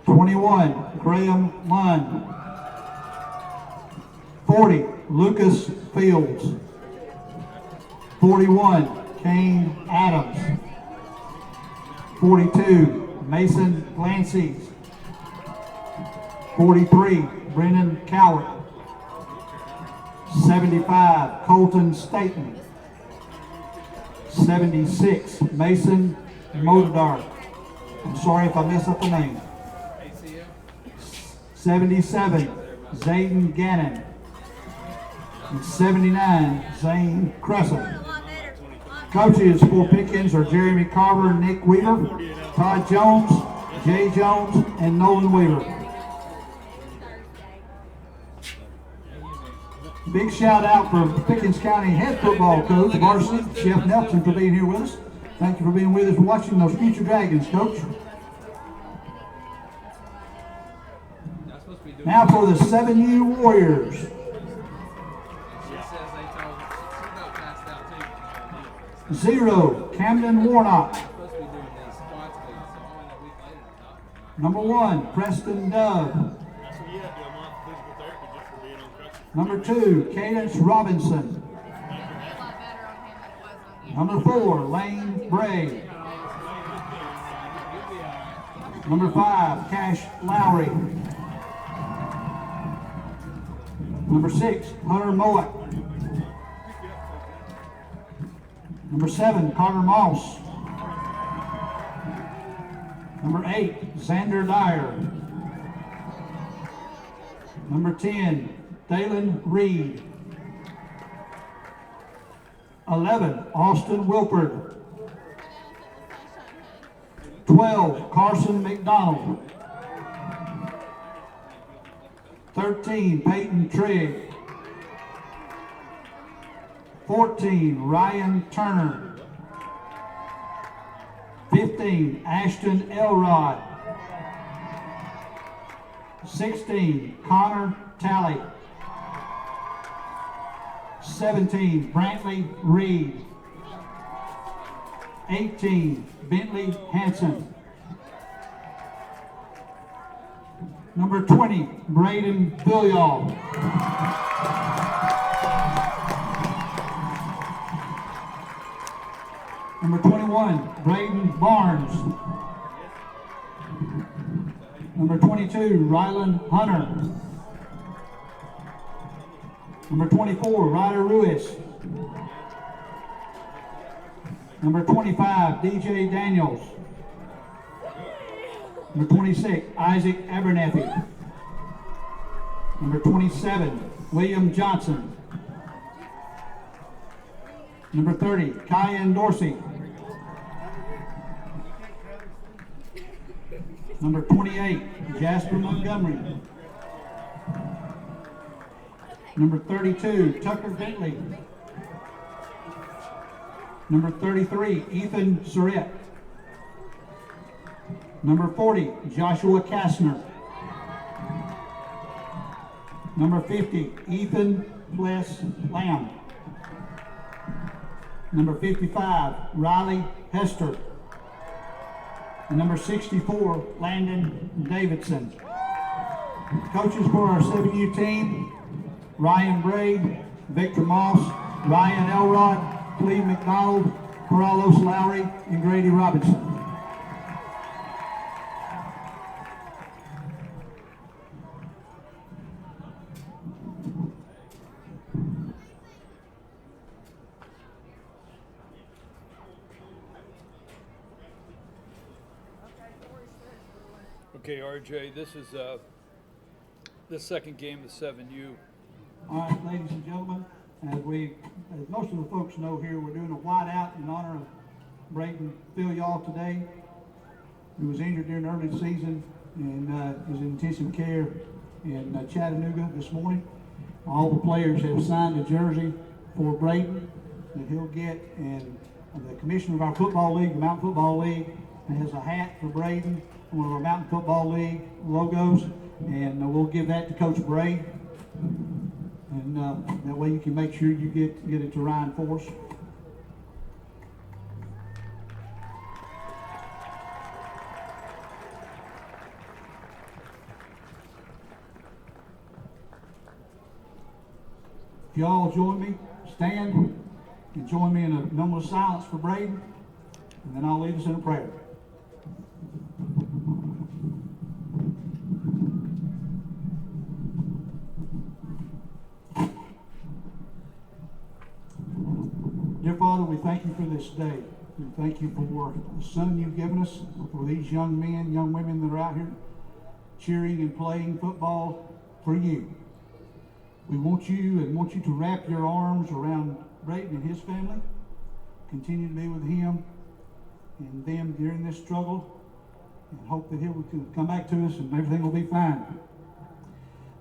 21, Graham Lund. 40, Lucas Fields. 41, Kane Adams. 42, Mason Glancy. 43, Brennan Cowart. 75, Colton Staten. 76, Mason Modar. I'm sorry if I mess up the name. 77, Zayden Gannon. And 79, Zane Crescent. Coaches for Pickens are Jeremy Carver, Nick Weaver, Todd Jones, Jay Jones, and Nolan Weaver. Big shout out for Pickens County head football coach, varsity, Chef Nelson, for being here with us. Thank you for being with us and watching those future Dragons, Coach. Now for the 7U Warriors. 0, Camden Warnock. Number 1, Preston Dove. Number 2, Cadence Robinson. Number 4, Lane Bray. Number 5, Cash Lowry. Number 6, Hunter Mowat. Number 7, Carter Moss. Number 8, Xander Dyer. Number 10, Dalen Reed. 11, Austin Wilford. 12, Carson McDonald. 13, Peyton Trigg. 14, Ryan Turner. 15, Ashton Elrod. 16, Connor Talley. 17, Brantley Reed. 18, Bentley Hanson. Number 20, Braden Billiall. Number 21, Braden Barnes. Number 22, Ryland Hunter. Number 24, Ryder Ruiz. Number 25, DJ Daniels. Number 26, Isaac Abernathy. Number 27, William Johnson. Number 30, Kyan Dorsey. Number 28, Jasper Montgomery. Number 32, Tucker Bentley. Number 33, Ethan Surratt. Number 40, Joshua Kastner. Number 50, Ethan Bless Lamb. Number 55, Riley Hester. And number 64, Landon Davidson. Coaches for our 7U team, Ryan Bray, Victor Moss, Ryan Elrod, Cleve McDonald, Carlos Lowry, and Grady Robinson. Okay, RJ, this is the second game of 7U. All right, ladies and gentlemen, as most of the folks know here, we're doing a whiteout in honor of Braden Billiall today, who was injured during the early season and is in intensive care in Chattanooga this morning. All the players have signed a jersey for Braden that he'll get, and the commissioner of our football league, the Mountain Football League, has a hat for Braden, one of our Mountain Football League logos, and we'll give that to Coach Bray. And that way you can make sure you get it to Ryan Force. If you all join me, stand and join me in a moment of silence for Braden, and then I'll lead us in a prayer. Dear Father, we thank you for this day. We thank you for the son you've given us, for these young men, young women that are out here cheering and playing football for you. We want you to wrap your arms around Brayton and his family. Continue to be with him and them during this struggle, and hope that he'll come back to us and everything will be fine.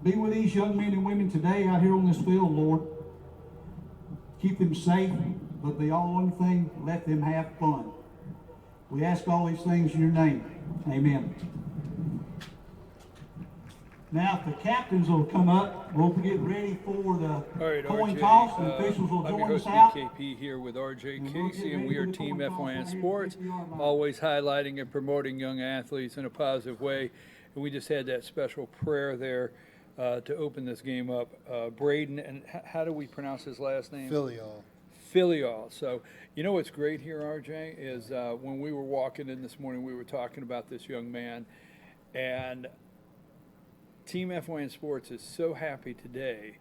Be with these young men and women today out here on this field, Lord. Keep them safe, but the only thing, let them have fun. We ask all these things in your name. Amen. Now, if the captains will come up, we'll get ready for the coin toss, and officials will I'm your join us host, out. BKP, here with RJ And we'll get Casey, and ready we for are the Team coin toss FYN right here Sports, at 50 yard line. always highlighting and promoting young athletes in a positive way. And we just had that special prayer there to open this game up. Braden, and how do we pronounce his last name? Filial. So, you know what's great here, RJ, is when we were walking in this morning, we were talking about this young man, and Team FYN Sports is so happy today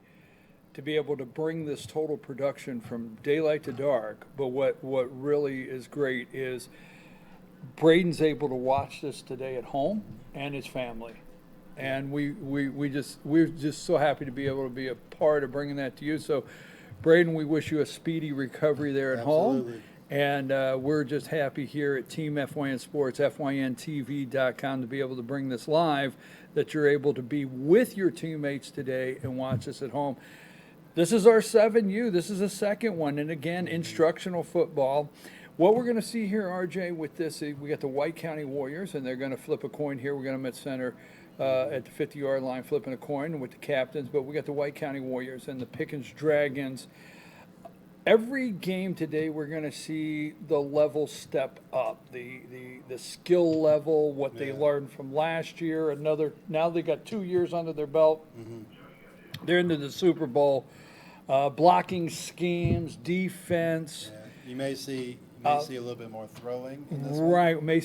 to be able to bring this total production from daylight to dark. But what really is great is Braden's able to watch this today at home and his family. And we're just so happy to be able to be a part of bringing that to you. So, Braden, we wish you a speedy recovery there at home. And we're just happy here at Team FYN Sports, FYNTV.com, to be able to bring this live, that you're able to be with your teammates today and watch us at home. This is our 7U. This is the second one. And again, instructional football. What we're going to see here, RJ, with this, we got the White County Warriors, and they're going to flip a coin here. We're going to them at center at the 50-yard line, flipping a coin with the captains. But we got the White County Warriors and the Pickens Dragons. Every game today, we're going to see the level step up, the skill level, what they learned from last year. Now they got 2 years under their belt. Mm-hmm. They're into the Super Bowl. Blocking schemes, defense. Yeah. You may see a little bit more throwing in this right. one. May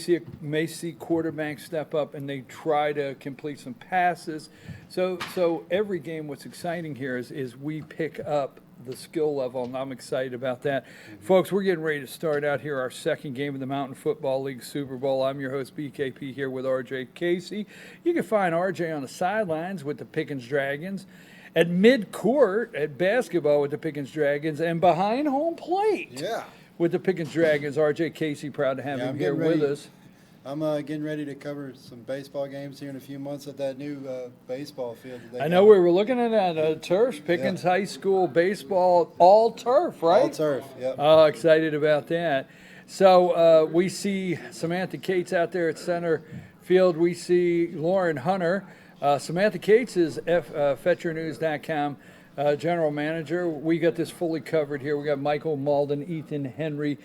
see quarterbacks step up and they try to complete some passes. So every game, what's exciting here is we pick up the skill level, and I'm excited about that. Mm-hmm. Folks, we're getting ready to start out here our second game of the Mountain Football League Super Bowl. I'm your host, BKP, here with RJ Casey. You can find RJ on the sidelines with the Pickens Dragons, at mid-court at basketball with the Pickens Dragons, and behind home plate with the Pickens Dragons. RJ Casey, proud to have him here with us. I'm getting ready to cover some baseball games here in a few months at that new baseball field. I know we were looking at that turf, Pickens High School baseball, all turf, right? All turf, yep. Excited about that. So we see Samantha Cates out there at center field. We see Lauren Hunter. Samantha Cates is FetcherNews.com general manager. We got this fully covered here. We got Michael Malden, Ethan Henry,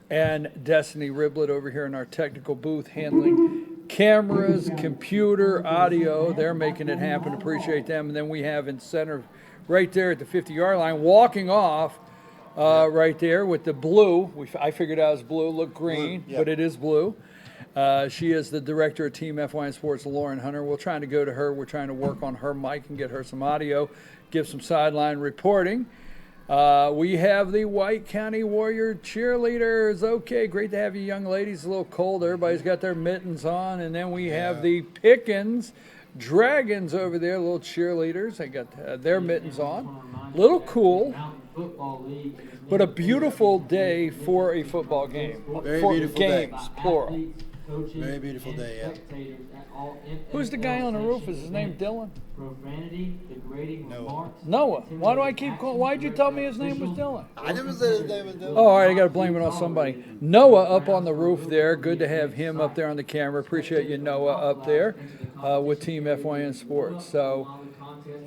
and Destiny Riblet over here in our technical booth handling cameras, computer, audio. They're making it happen. Appreciate them. And then we have in center right there at the 50-yard line, walking off right there with the blue. I figured out it was blue, looked green, but it is blue. She is the director of Team FYN Sports, Lauren Hunter. We're trying to go to her. We're trying to work on her mic and get her some audio, give some sideline reporting. We have the White County Warrior cheerleaders. Okay, great to have you young ladies. A little cold. Everybody's got their mittens on. And then we have the Pickens Dragons over there, little cheerleaders. They got their mittens on. Little cool, but a beautiful day for a football game. Very for beautiful games, day. plural. Very beautiful day, yeah. Who's the guy on the roof? Is his name Dylan? Profanity, degrading remarks. Noah. Why do I keep calling? Why'd you tell me his name was Dylan? I never said his name was Dylan. Oh, all right, I got to blame it on somebody. Noah up on the roof there. Good to have him up there on the camera. Appreciate you, Noah, up there with Team FYN Sports. So,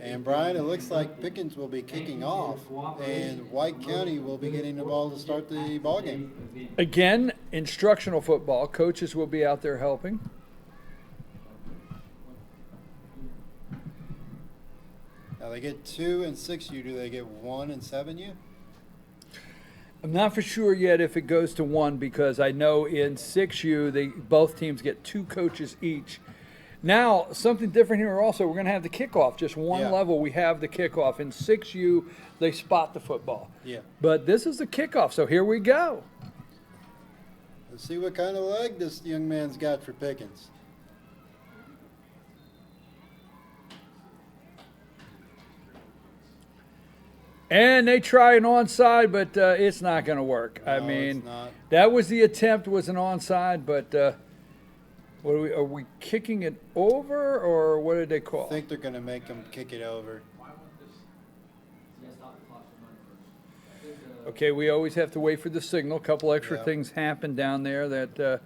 and Brian, it looks like Pickens will be kicking off, and White County will be getting the ball to start the ball game. Again, instructional football. Coaches will be out there helping. Now they get 2 and 6U. Do they get 1 and 7U? I'm not for sure yet if it goes to 1 because I know in 6U both teams get 2 coaches each. Now, something different here also, we're going to have the kickoff. Just one level, we have the kickoff. In 6U, they spot the football. Yeah. But this is the kickoff, so here we go. Let's see what kind of leg this young man's got for Pickens. And they try an onside, but it's not going to work. No, I mean, it's not. that was the attempt, was an onside, but what are we kicking it over, or what did they call? I think they're going to make him kick it over. Okay, we always have to wait for the signal. A couple extra Yeah. things happen down there that,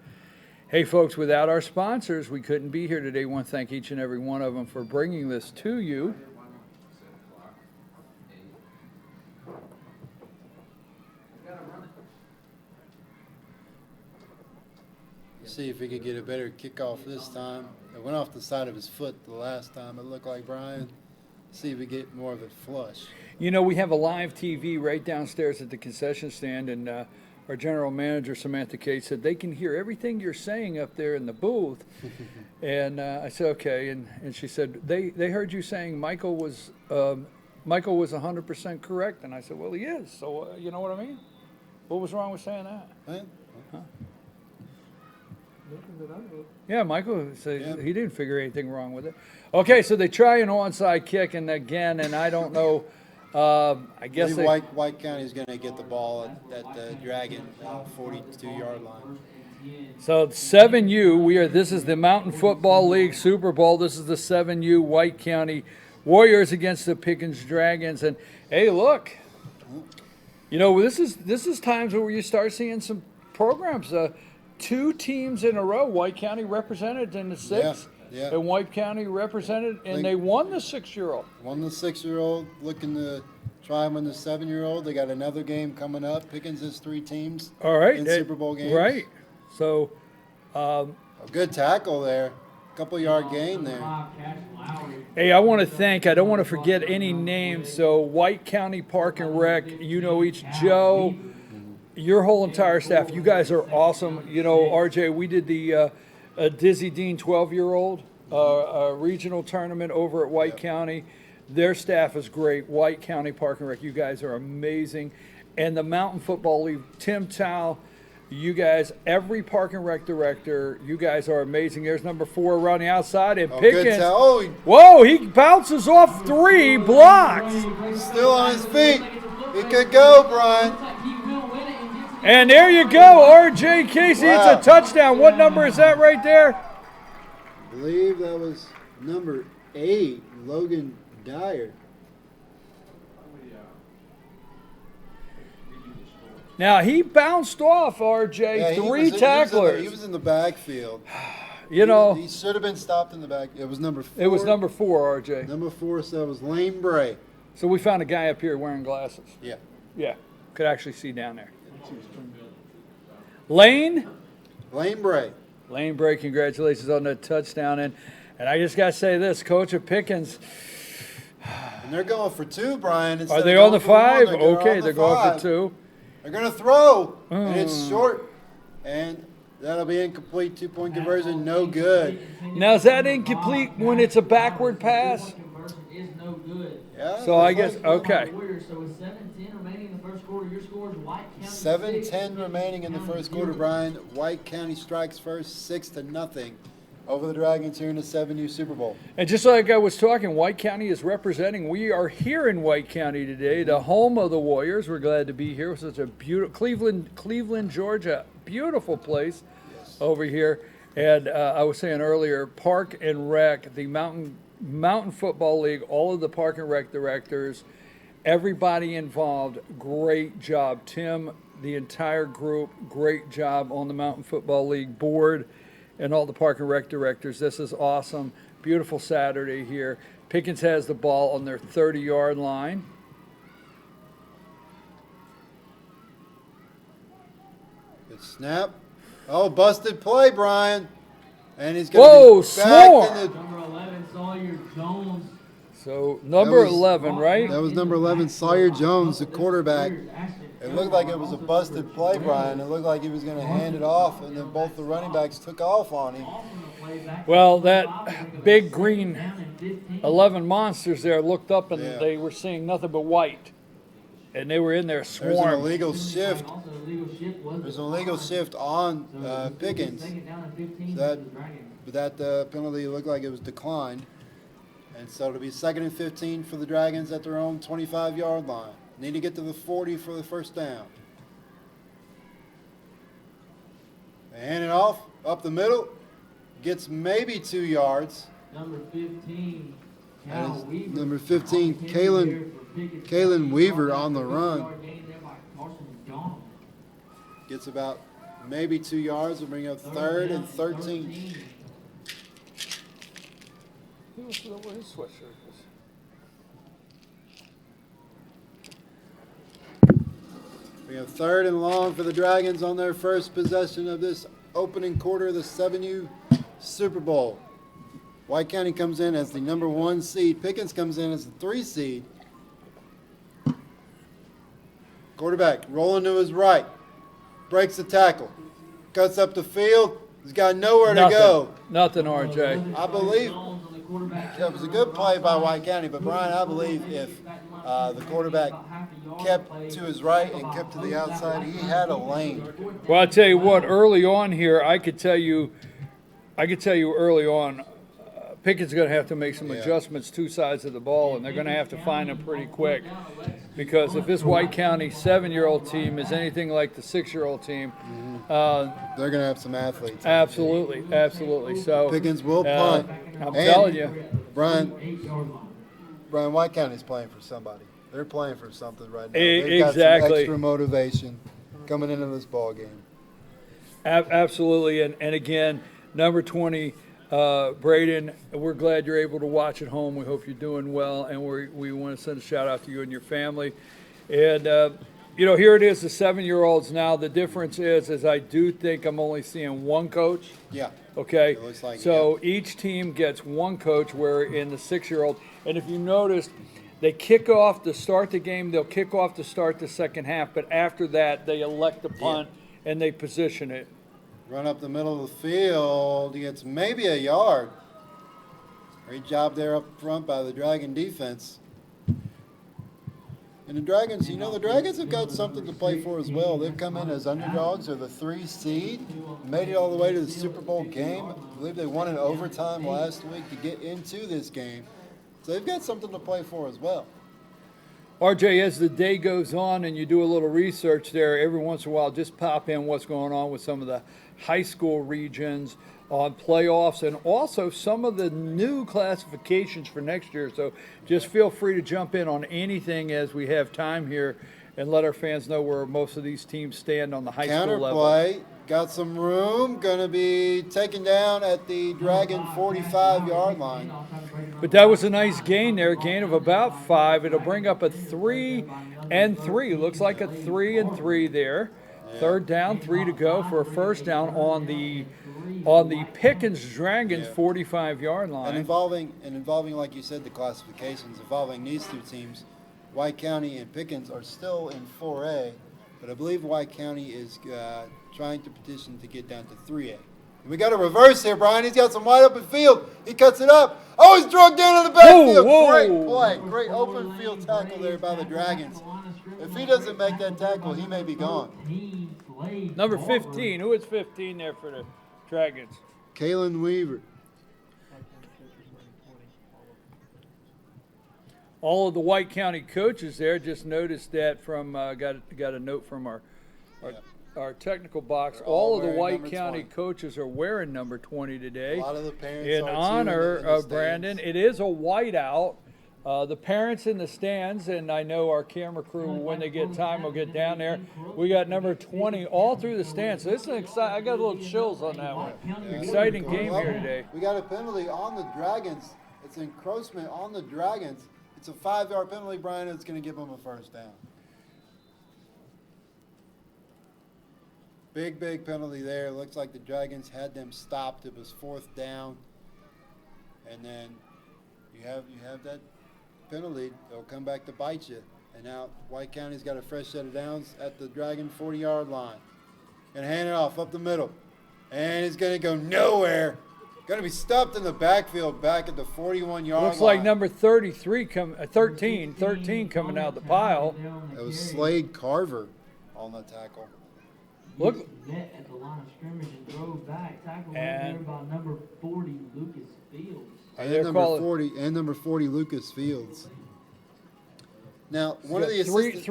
hey, folks, without our sponsors, we couldn't be here today. We want to thank each and every one of them for bringing this to you. See if he could get a better kickoff this time. It went off the side of his foot the last time, it looked like, Brian. See if we get more of it flush. You know, we have a live TV right downstairs at the concession stand, and our general manager, Samantha Kate, said they can hear everything you're saying up there in the booth. And I said, okay. And she said, they heard you saying Michael was 100% correct. And I said, well, he is. So, you know what I mean? What was wrong with saying that? Huh? Yeah, Michael said he didn't figure anything wrong with it. Okay, so they try an onside kick, and again, and I don't know. I guess White County's going to get the ball at the Dragon 42-yard line. So 7U, this is the Mountain Football League Super Bowl. This is the 7U White County Warriors against the Pickens Dragons. And hey, look, you know, this is times where you start seeing some programs. 2 teams in a row, White County represented in the 6, and White County represented, and they won the 6-year-old. Won the 6-year-old, looking to try and win the 7-year-old. They got another game coming up. Pickens has 3 teams in Super Bowl games. Right. So, a good tackle there. Couple-yard gain there. hey, I want to thank, I don't want to forget any names. So, White County Park and Rec, you know each Joe, your whole entire staff, you guys are awesome. You know, RJ, we did the Dizzy Dean 12-year-old regional tournament over at White County. Their staff is great. White County Park and Rec, you guys are amazing. And the Mountain Football League, Tim Towle, you guys, every Park and Rec director, you guys are amazing. There's number 4 around the outside, and Pickens. Whoa, he bounces off 3 blocks. Still on his feet. He could go, Brian. And there you go, R.J. Casey. Wow. It's a touchdown. What number is that right there? I believe that was number 8, Logan Dyer. Now, he bounced off, R.J. 3 tacklers. He was in the backfield. You know. He should have been stopped in the back. It was number 4. It was number 4, R.J. Number 4, so it was Lane Bray. So we found a guy up here wearing glasses. Yeah. Yeah, could actually see down there. Lane Bray. Lane Bray, congratulations on that touchdown. And I just got to say this, Coach of Pickens. And they're going for 2, Brian. Are they on the 5? Okay, they're going for 2. They're going to throw, and it's short. And that'll be incomplete. 2-point conversion, no good. Now, is that incomplete when it's a backward pass? Is no good. Yeah. So I guess, okay. So with 7:10 remaining in the first quarter, your score is White County 7:10 remaining in the first quarter, Brian. White County strikes first, 6-0 over the Dragons here in the 7U Super Bowl. And just like I was talking, White County is representing. We are here in White County today, the home of the Warriors. We're glad to be here. Such a beautiful Cleveland, Georgia, beautiful place over here. And I was saying earlier, Park and Rec, the Mountain Football League, all of the Park and Rec directors, everybody involved, great job. Tim, the entire group, great job on the Mountain Football League board and all the Park and Rec directors. This is awesome. Beautiful Saturday here. Pickens has the ball on their 30-yard line. Good snap. Oh, busted play, Brian. And he's going to be back in the... Number 11, Sawyer Jones. So number That was- 11, right? That was number 11, Sawyer Jones, the quarterback. It looked like it was a busted play, Brian. It looked like he was going to hand it off, and then both the running backs took off on him. Well, that big green 11 monsters there looked up and Yeah. they were seeing nothing but white. And they were in there There's an swarm. illegal shift. There's an illegal shift on Pickens. That penalty looked like it was declined. And so it'll be 2nd and 15 for the Dragons at their own 25-yard line. Need to get to the 40 for the first down. They hand it off, up the middle. Gets maybe 2 yards. Number 15, That is Cal Weaver. number 15, Kalen Weaver on the run. Gets about maybe 2 yards. Will bring up 3rd and 13. What his sweatshirt is. We have 3rd and long for the Dragons on their first possession of this opening quarter of the 7U Super Bowl. White County comes in as the number 1 seed. Pickens comes in as the 3 seed. Quarterback rolling to his right. Breaks the tackle. Cuts up the field. He's got nowhere to go. Nothing, RJ. I believe it was a good play by White County, but Brian, I believe if the quarterback kept to his right and kept to the outside, he had a lane. Well, I tell you what, early on here, I could tell you early on, Pickett's going to have to make some adjustments 2 sides of the ball, and they're going to have to find them pretty quick. Because if this White County 7-year-old team is anything like the 6-year-old team, They're going to have some athletes. absolutely, absolutely. So Pickens will punt. I'm And telling you, Brian, White County's playing for somebody. They're playing for something right now. They've got some Exactly. extra motivation coming into this ball game. absolutely. And again, number 20, Braden, we're glad you're able to watch at home. We hope you're doing well, and we want to send a shout out to you and your family. And here it is, the 7-year-olds now. The difference is I do think I'm only seeing 1 coach. Yeah. Okay, It looks like it, so each team gets 1 coach, where in the 6-year-old, and if you noticed, they kick off to start the game, they'll kick off to start the second half, but after that, they elect to punt and they position it. Run up the middle of the field. He gets maybe a yard. Great job there up front by the Dragon defense. And the Dragons, the Dragons have got something to play for as well. They've come in as underdogs, or the 3 seed, made it all the way to the Super Bowl game. I believe they won in overtime last week to get into this game. So they've got something to play for as well. RJ, as the day goes on and you do a little research there, every once in a while just pop in what's going on with some of the high school regions on playoffs and also some of the new classifications for next year. So just feel free to jump in on anything as we have time here and let our fans know where most of these teams stand on the high school level. Counterplay, got some room, going to be taken down at the Dragon 45-yard line. But that was a nice gain there, a gain of about 5. It'll bring up a 3 and 3. Looks like a 3 and 3 there. 3rd down, 3 to go for a first down on the Pickens Dragons 45-yard line. And involving, like you said, the classifications, involving these 2 teams, White County and Pickens are still in 4A, but I believe White County is trying to petition to get down to 3A. And we got a reverse here, Brian. He's got some wide open field. He cuts it up. Oh, he's drug down in the backfield. Great play. Great open field tackle there by the Dragons. If he doesn't make that tackle, he may be gone. Number 15. Who is 15 there for the Dragons? Kalen Weaver. All of the White County coaches there. Just noticed that from got a note from our technical box. All of the White County coaches are wearing number 20 today. A lot of the parents in are too honor in the of Brandon. It is a whiteout. The parents in the stands, and I know our camera crew, when they get time, will get down there. We got number 20 all through the stands. So this is an exciting. I got a little chills on that one. Exciting game here today. We got a penalty on the Dragons. It's encroachment on the Dragons. It's a 5-yard penalty, Brian. It's going to give them a first down. Big penalty there. Looks like the Dragons had them stopped. It was 4th down. And then you have that penalty, it'll come back to bite you. And now White County's got a fresh set of downs at the Dragon 40-yard line. Gonna hand it off up the middle. And it's gonna go nowhere. Gonna be stopped in the backfield back at the 41-yard line. Looks like number 13 coming out of the pile. It was Slade Carver on the tackle. Look. Met at the line of scrimmage and drove back. Tackle And- there by number 40, Lucas Fields. They're And calling- number 40, Lucas Fields. Now, one of the Three assistants.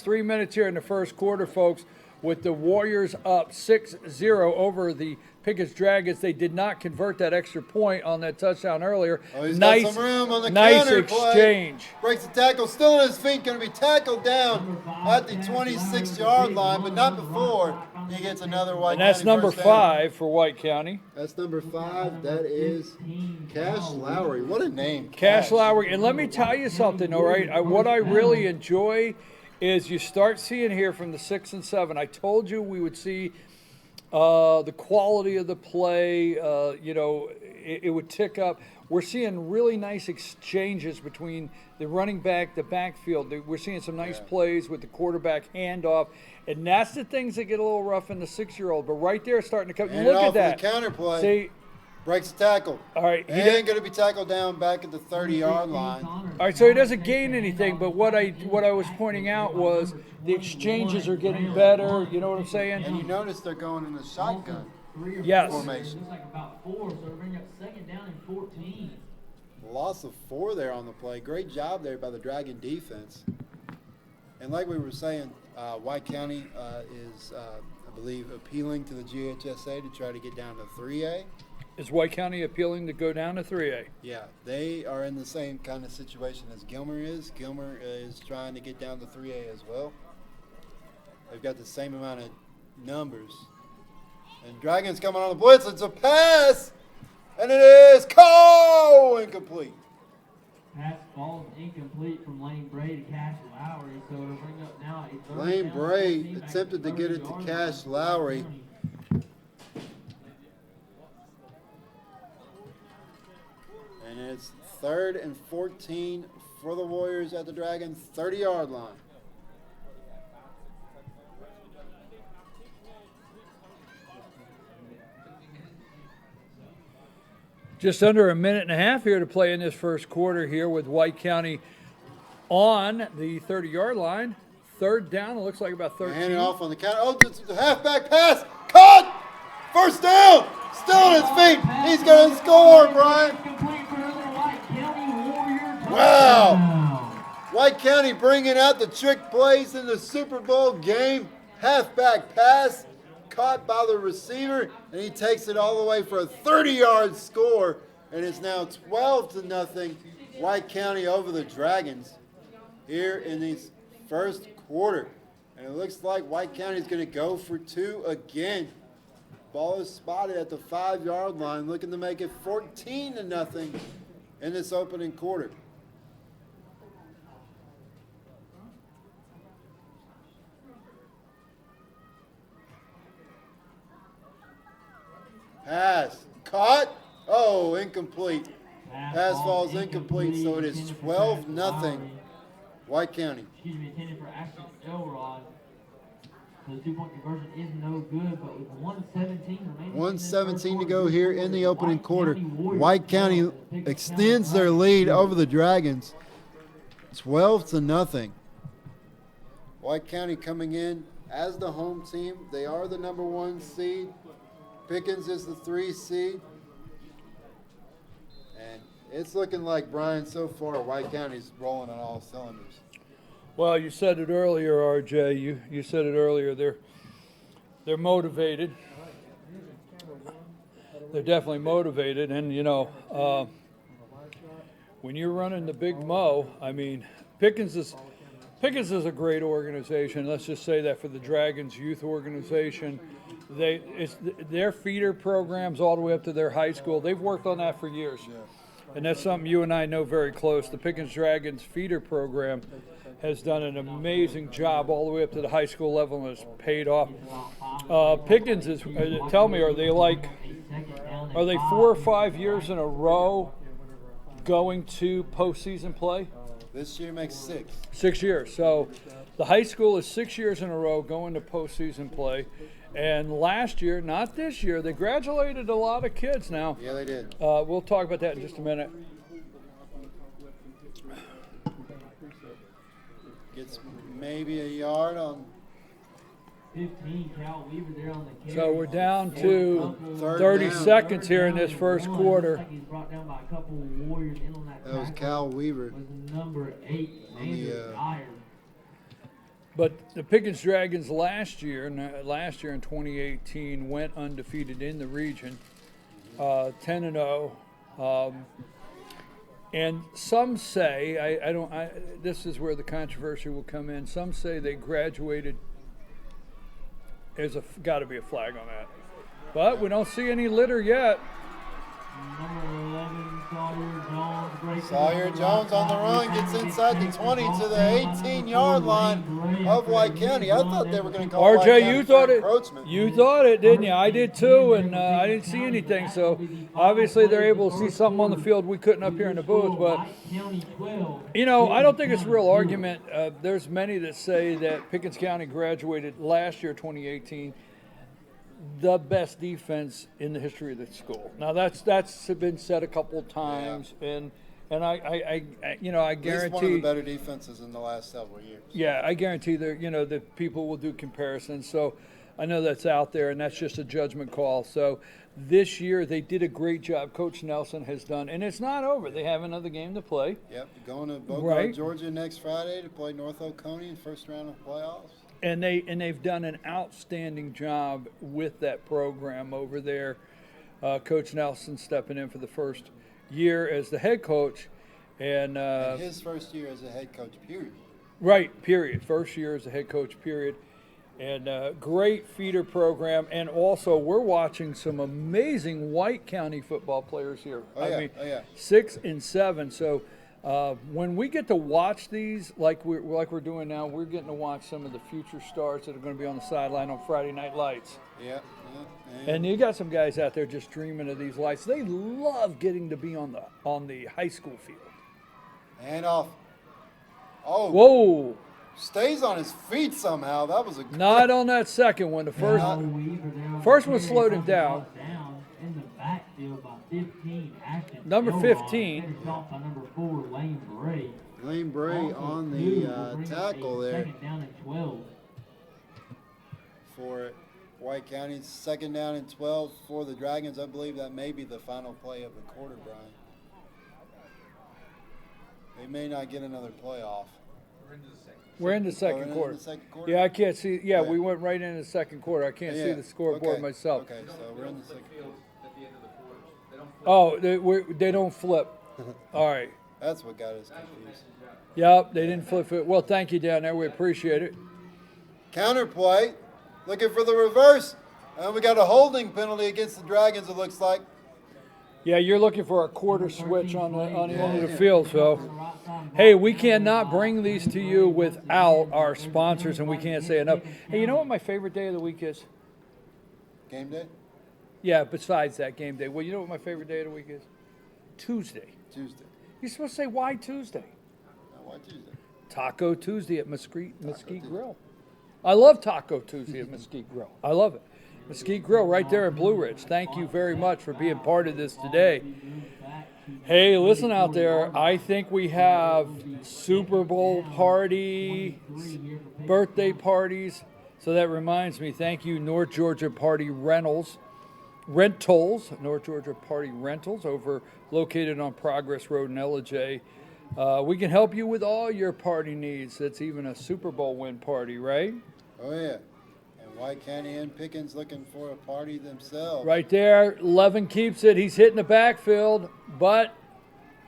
3 minutes here in the first quarter, folks, with the Warriors up 6-0 over the Pickens Dragons. They did not convert that extra point on that touchdown earlier. Oh, he's nice, got some room on the nice counter play. exchange. Breaks the tackle, still on his feet, going to be tackled down at the 26-yard line, but not before he gets another White And that's County number first down. 5 for White County. That's number 5. That is Cash Lowry. What a name. Cash Lowry. And let me tell you something, all right? What I really enjoy is you start seeing here from the 6 and 7. I told you we would see the quality of the play, it would tick up. We're seeing really nice exchanges between the running back, the backfield. We're seeing some nice plays with the quarterback handoff. And that's the things that get a little rough in the 6-year-old. But right there starting to come. And Look off at of that. the counter play. See, Breaks the tackle. all right. He And did- going to be tackled down back at the 30-yard line. All right, so he doesn't gain anything, but what I was pointing out was the exchanges are getting better. You know what I'm And saying? you notice they're going in the shotgun Yes. formation. Looks like about 4, so we're bringing up second down and 14. Loss of 4 there on the play. Great job there by the Dragon defense. And like we were saying, White County is, I believe, appealing to the GHSA to try to get down to 3A. Is White County appealing to go down to 3A? Yeah, they are in the same kind of situation as Gilmer is. Gilmer is trying to get down to 3A as well. They've got the same amount of numbers. And Dragons coming on the blitz. It's a pass, and it is incomplete. Pass falls incomplete from Lane Bray to Cash Lowry, so it'll bring up now a third Lane down, Bray 14 back attempted to get it to 30 Cash yards. Lowry. And it's 3rd and 14 for the Warriors at the Dragon 30-yard line. Just under a minute and a half here to play in this first quarter here with White County on the 30-yard line. 3rd down, it looks like about 13. Hand it off on the counter. Oh, the halfback pass. Caught. First down. Still on his feet. He's going to score, Brian. Complete for another White County Warrior Wow. touchdown. White County bringing out the trick plays in the Super Bowl game. Halfback pass. Caught by the receiver, and he takes it all the way for a 30-yard score, and it's now 12-0 White County over the Dragons here in this first quarter. And it looks like White County is going to go for 2 again. Ball is spotted at the 5-yard line, looking to make it 14-0 in this opening quarter. Pass. Caught. Oh, incomplete. Pass falls incomplete, so it is 12-0 White County. Excuse me, intended for Ashton Elrod. So the 2-point conversion is no good, but with 1:17 remaining. 1:17 to go here in the opening quarter. White County extends their lead over the Dragons. 12-0. White County coming in as the home team. They are the number 1 seed. Pickens is the 3 seed. And it's looking like, Brian, so far, White County's rolling on all cylinders. Well, you said it earlier, RJ. You said it earlier. They're motivated. They're definitely motivated, and when you're running the Big Mo, I mean, Pickens is a great organization. Let's just say that for the Dragons youth organization. Their feeder programs all the way up to their high school. They've worked on that for years. And that's something you and I know very close. The Pickens Dragons feeder program has done an amazing job all the way up to the high school level, and it's paid off. Pickens is, tell me, are they 4 or 5 years in a row going to postseason play? This year makes 6. 6 years. So the high school is 6 years in a row going to postseason play. And last year, not this year, they graduated a lot of kids now. Yeah, they did. We'll talk about that in just a minute. Gets maybe a yard on 15, Cal Weaver there on the carry. So we're down to Third 30 down. seconds here in this first Looks quarter. like he's brought down by a couple of Warriors in on that that was tackle. Cal Weaver. Was number 8, On the, Andrew Dyer. But the Pickens Dragons last year in 2018 went undefeated in the region, 10-0. And some say, this is where the controversy will come in. Some say they graduated. There's got to be a flag on that, but we don't see any litter yet. Number 11, Sawyer Jones. breaks Sawyer it Jones on the run, gets inside the 20 to the 18-yard line of White County. I thought they were going to call White RJ, County you for thought it. encroachment. You thought it, didn't you? I did too, and I didn't see anything. So obviously they're able to see something on the field we couldn't up here in the booth. But you know, I don't think it's a real argument. There's many that say that Pickens County graduated last year, 2018, the best defense in the history of the school. Now that's been said a couple of times, and I you know, I At least one of the guarantee. better defenses in the last several years. Yeah, I guarantee that, you know, that people will do comparisons. So I know that's out there, and that's just a judgment call. So this year they did a great job. Coach Nelson has done, and it's not over. They have another game to play. Yep, going to Bogart, Right. Georgia next Friday to play North Oconee in first round of playoffs. And they've done an outstanding job with that program over there. Coach Nelson stepping in for the first year as the head coach, and His first year as a head coach, period. right, period. First year as a head coach, period. And great feeder program, and also we're watching some amazing White County football players here. Oh, yeah. 6 and 7. So when we get to watch these, like we're doing now, we're getting to watch some of the future stars that are going to be on the sideline on Friday Night Lights. Yeah. And you got some guys out there just dreaming of these lights. They love getting to be on the high school field. And off. Oh, Whoa! stays on his feet somehow. That was a Not on that second one. The first one slowed him down. In the backfield by 15. Ashton Number Elrod, 15. finished off by number 4, Lane Bray. Lane Bray Also, on New the will bring up tackle a there Second down and 12. for White County. Second down and 12 for the Dragons. I believe that may be the final play of the quarter, Brian. They may not get another playoff. We're in the Oh, second in quarter. the second quarter? Yeah, I can't see. Yeah, Yeah. we went right into the second quarter. I can't see Yeah, the scoreboard okay, myself. Okay, so we're in the second quarter. Oh, they don't flip. All right. That's what got us confused. Yep, they didn't flip it. Well, thank you down there. We appreciate it. Counterplay, looking for the reverse. And we got a holding penalty against the Dragons, it looks like. Yeah, you're looking for a quarter switch on the end of the field. So, hey, we cannot bring these to you without our sponsors, and we can't say enough. Hey, you know what my favorite day of the week is? Game day? Yeah, besides that game day. Well, you know what my favorite day of the week is? Tuesday. Tuesday. You're supposed to say, why Tuesday? Why Tuesday? Taco Tuesday at Mesquite Grill. I love Taco Tuesday at Mesquite Grill. I love it. Mesquite Grill right there in Blue Ridge. Thank you very much for being part of this today. Hey, listen out there. I think we have Super Bowl party, birthday parties. So that reminds me, thank you, North Georgia Party Rentals, North Georgia Party Rentals, located on Progress Road in Ellijay. We can help you with all your party needs. That's even a Super Bowl win party, right? Oh, yeah. And White County and Pickens looking for a party themselves. Right there, Levin keeps it. He's hitting the backfield, but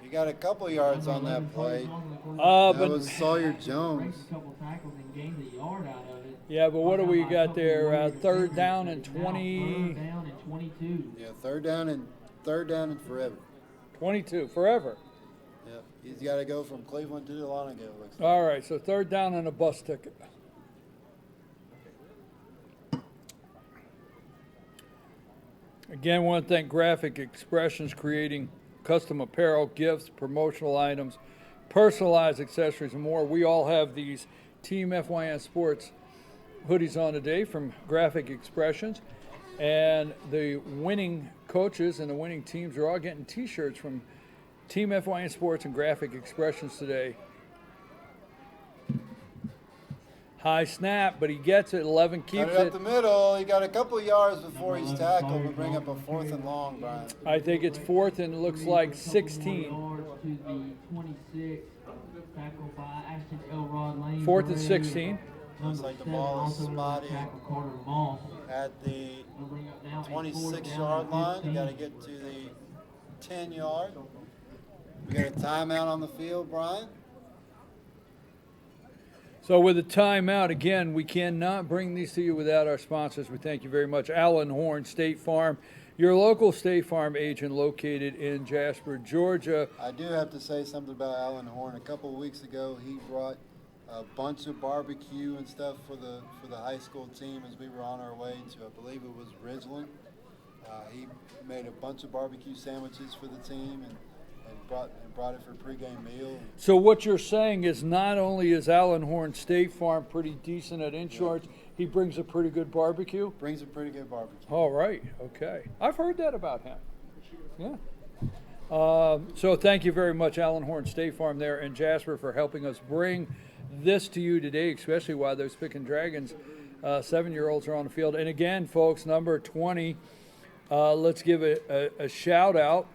He got a couple yards on that play. That but was Sawyer Jones. Breaks a couple tackles and gains a yard out of it. yeah, but what do we got there? Third down and Third 20, down and 22. Yeah, third down and forever. 22, forever. Yep. He's got to go from Cleveland to Dahlonega, it looks like. All right, so third down and a bus ticket. Again, want to thank Graphic Expressions creating custom apparel, gifts, promotional items, personalized accessories, and more. We all have these Team FYN Sports hoodies on today from Graphic Expressions, and the winning coaches and the winning teams are all getting t-shirts from Team FYN Sports and Graphic Expressions today. High snap, but he gets it. 11 keeps Cut it up the middle. He got a couple yards before he's tackled to bring up a 4th and long, Brian. I think it's 4th and it looks like 16. Yards to the 26. Tackled by Ashton Elrod Lane. 4th and 16. Looks like the ball is spotted at the 26-yard line. You got to get to the 10-yard. We got a timeout on the field, Brian. So with a timeout, again, we cannot bring these to you without our sponsors. We thank you very much. Alan Horn, State Farm, your local State Farm agent located in Jasper, Georgia. I do have to say something about Alan Horn. A couple of weeks ago, he brought a bunch of barbecue and stuff for the high school team as we were on our way to, I believe it was Ridgeland. He made a bunch of barbecue sandwiches for the team and brought it for a pregame meal. So what you're saying is not only is Alan Horn State Farm pretty decent at insurance, he brings a pretty good barbecue? Brings a pretty good barbecue. All right, okay. I've heard that about him. Yeah. So thank you very much, Alan Horn State Farm there in Jasper, for helping us bring this to you today, especially while those Pickin' Dragons 7-year-olds are on the field. And again, folks, number 20, let's give a shout out.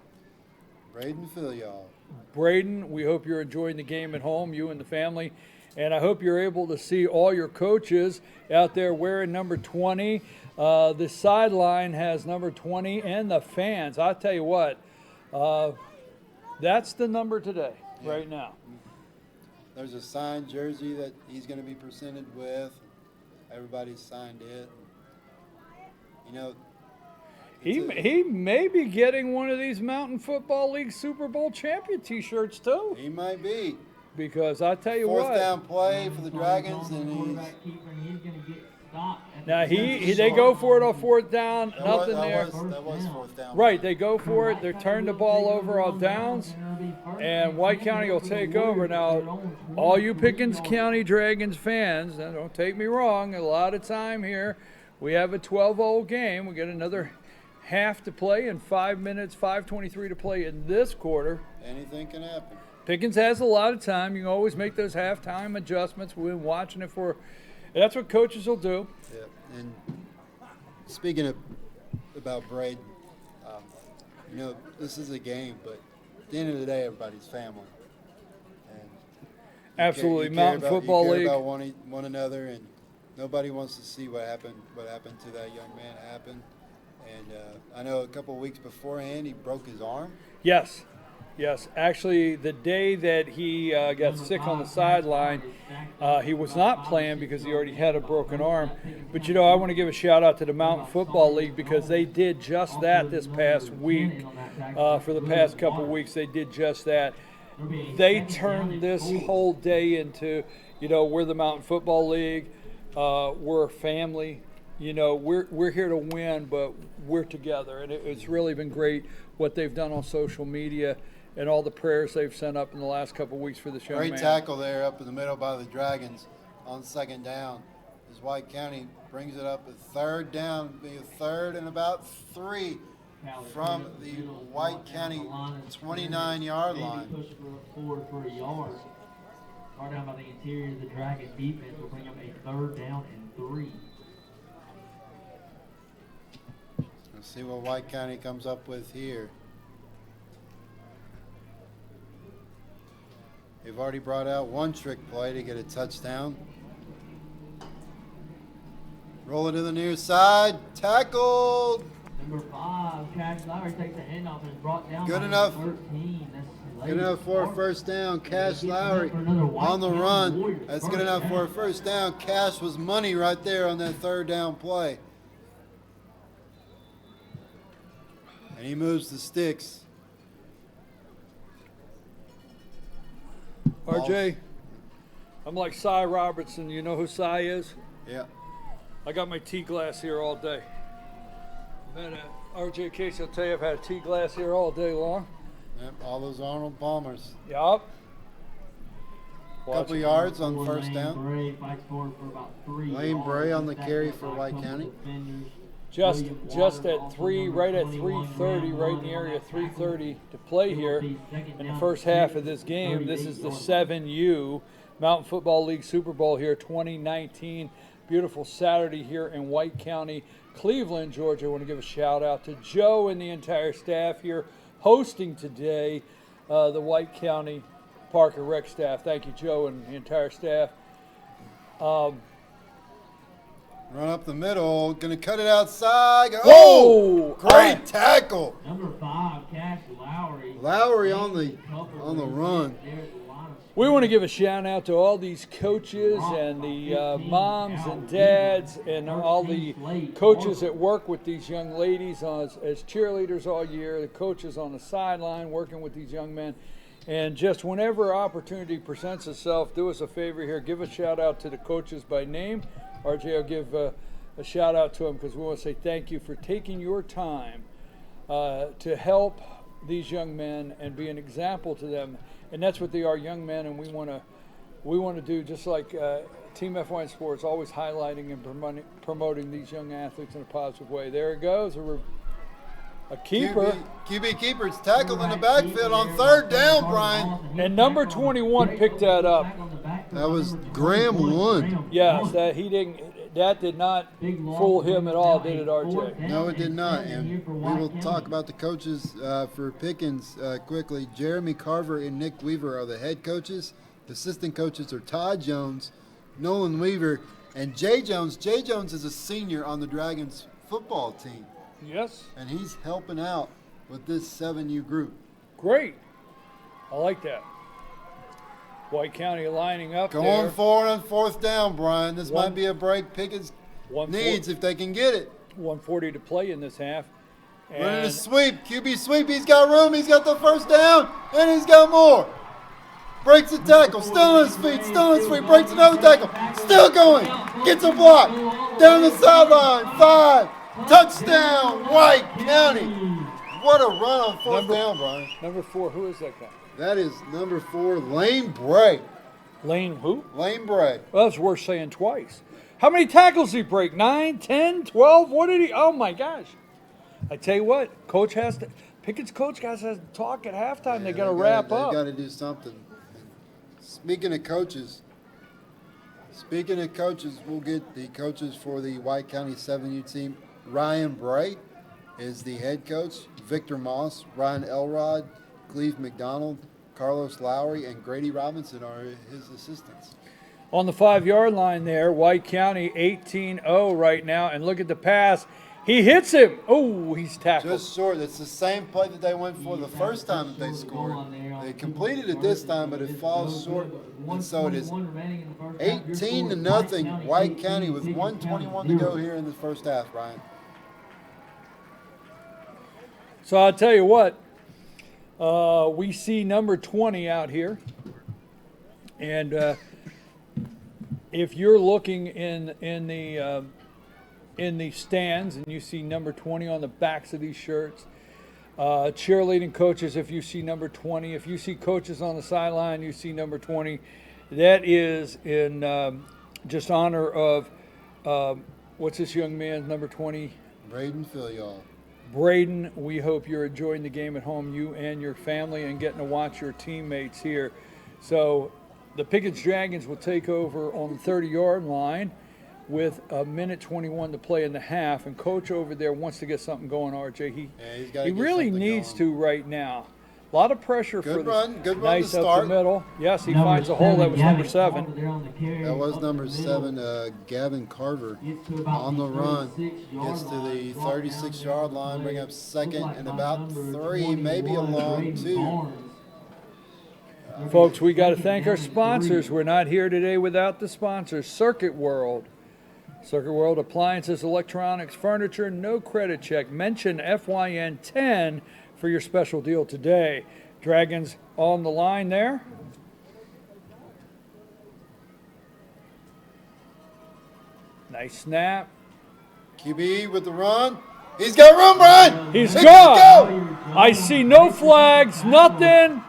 Braden Filial. Braden, we hope you're enjoying the game at home, you and the family. And I hope you're able to see all your coaches out there wearing number 20. The sideline has number 20 and the fans. I'll tell you what, that's the number today, right now. There's a signed jersey that he's going to be presented with. Everybody's signed it. You know, he may be getting one of these Mountain Football League Super Bowl champion T-shirts too. He might be. Because I tell you Fourth what, down play for the Dragons, and now they go for it on 4th down, nothing there. That was 4th down. Right, they go for it. They turn the ball over on downs, and White County will take over. Now, all you Pickens County Dragons fans, now don't take me wrong, a lot of time here. We have a 12-0 game. We got another half to play and 5 minutes, 5:23 to play in this quarter. Anything can happen. Pickens has a lot of time. You can always make those halftime adjustments. We've been watching it for. That's what coaches will do. Yeah, and speaking about Braden, you know, this is a game, but at the end of the day, everybody's family. And Absolutely, you Mountain Football League. Care about one another, and nobody wants to see what happened to that young man happen. And I know a couple of weeks beforehand, he broke his arm. Yes, actually, the day that he got sick on the sideline, he was not playing because he already had a broken arm. But, you know, I want to give a shout-out to the Mountain Football League because they did just that this past week. For the past couple of weeks, they did just that. They turned this whole day into, you know, we're the Mountain Football League. We're a family. You know, we're here to win, but we're together. And it's really been great what they've done on social media and all the prayers they've sent up in the last couple of weeks for this young man. Great tackle there up in the middle by the Dragons on 2nd down. As White County brings it up at 3rd down, be a 3rd and about 3 from the White County 29-yard line. Push forward for a yard. Right down by the interior of the Dragon defense will bring up a 3rd down and 3. Let's see what White County comes up with here. They've already brought out one trick play to get a touchdown. Roll it to the near side. Tackled. Number 5, Cash Lowry takes the handoff and is brought down. Good by enough. 13. That's Good enough for a 1st down. Cash Lowry on the run. That's good enough for a 1st down. Cash was money right there on that 3rd down play. And he moves the sticks. RJ, I'm like Cy Robertson. You know who Cy is? Yeah. I got my tea glass here all day. And RJ Casey will tell you I've had a tea glass here all day long. Yep, all those Arnold Palmers. Yup. Couple yards on Four, first Lane down. Bray fights forward for about 3 Lane yards. Bray on the Backed carry up for by a White couple County. defenders. Just William just Waters, at also 3, number right at 21, 3:30 Graham right in Lund the on area, that tackle. 3:30 to play It will here. be second In the down first and half 6, of this game, this 38 is the yards. 7U Mountain Football League Super Bowl here, 2019. Beautiful Saturday here in White County, Cleveland, Georgia. I want to give a shout out to Joe and the entire staff here hosting today, the White County Park and Rec staff. Thank you, Joe, and the entire staff. Run up the middle, gonna cut it outside. Whoa! Great tackle. Number 5, Cash Lowry. Lowry on the run. We want to give a shout out to all these coaches and the moms and dads and all the coaches that work with these young ladies as cheerleaders all year, the coaches on the sideline working with these young men. And just whenever opportunity presents itself, do us a favor here, give a shout out to the coaches by name. RJ will give a shout out to them because we want to say thank you for taking your time to help these young men and be an example to them. And that's what they are, young men, and we want to do just like Team FYN Sports, always highlighting and promoting these young athletes in a positive way. There it goes, a keeper. QB keeper's tackled in the backfield on third down, Brian. And number 21 picked that up. That was Graham Lund. Yes, that did not fool him at all, did it, RJ? No, it did not. And we will talk about the coaches for Pickens quickly. Jeremy Carver and Nick Weaver are the head coaches. The assistant coaches are Todd Jones, Nolan Weaver, and Jay Jones. Jay Jones is a senior on the Dragons football team. Yes. And he's helping out with this 7U group. Great. I like that. White County lining up Going there. forward on fourth down, Brian. This might be a break Pickens 140 needs if they can get it. 140 to play in this half. Running a And sweep, QB sweep. He's got room. He's got the first down, and he's got more. Breaks a tackle, still on his feet, still on his feet. Breaks another tackle, still going. Gets a block down the sideline. 5. Touchdown, White County. What a run on fourth down, Brian. number 4, who is that guy? That is number 4, Lane Bray. Lane who? Lane Bray. Well, that's worth saying twice. How many tackles did he break? 9, 10, 12? What did he? Oh, my gosh. I tell you what, Pickens' coach guys has to talk at halftime. They got to wrap up. They got to do something. Speaking of coaches, we'll get the coaches for the White County 7U team. Ryan Bright is the head coach. Victor Moss, Ryan Elrod, Cleve McDonald, Carlos Lowry, and Grady Robinson are his assistants. On the 5-yard line there, White County 18-0 right now. And look at the pass. He hits him. Oh, he's tackled. Just short. It's the same play that they went for the first time that they scored. They completed it this time, but it falls short. And so it is 18-0 White County with 1:21 to go here in the first half, Brian. So I'll tell you what, we see number 20 out here. And if you're looking in the stands and you see number 20 on the backs of these shirts, cheerleading coaches, if you see number 20, if you see coaches on the sideline, you see number 20, that is in just honor of, what's this young man's number 20? Braden Filial. Braden, we hope you're enjoying the game at home, you and your family, and getting to watch your teammates here. So the Pickens Dragons will take over on the 30-yard line with 1:21 to play in the half, and coach over there wants to get something going, RJ. He really needs to right now. A lot of pressure for Good run nice to up start. the middle. Yes, he finds a hole. That was number 7. That was number 7, Gavin Carver on the run. Gets to the 36-yard line, bring up second and about 3, maybe a long 2. Folks, we got to thank our sponsors. We're not here today without the sponsors. Circuit World. Circuit World Appliances, Electronics, Furniture, no credit check. Mention FYN 10 for your special deal today. Dragons on the line there. Nice snap. QB with the run. He's got room, Brian. He's He gone. can go. I see no flags, nothing.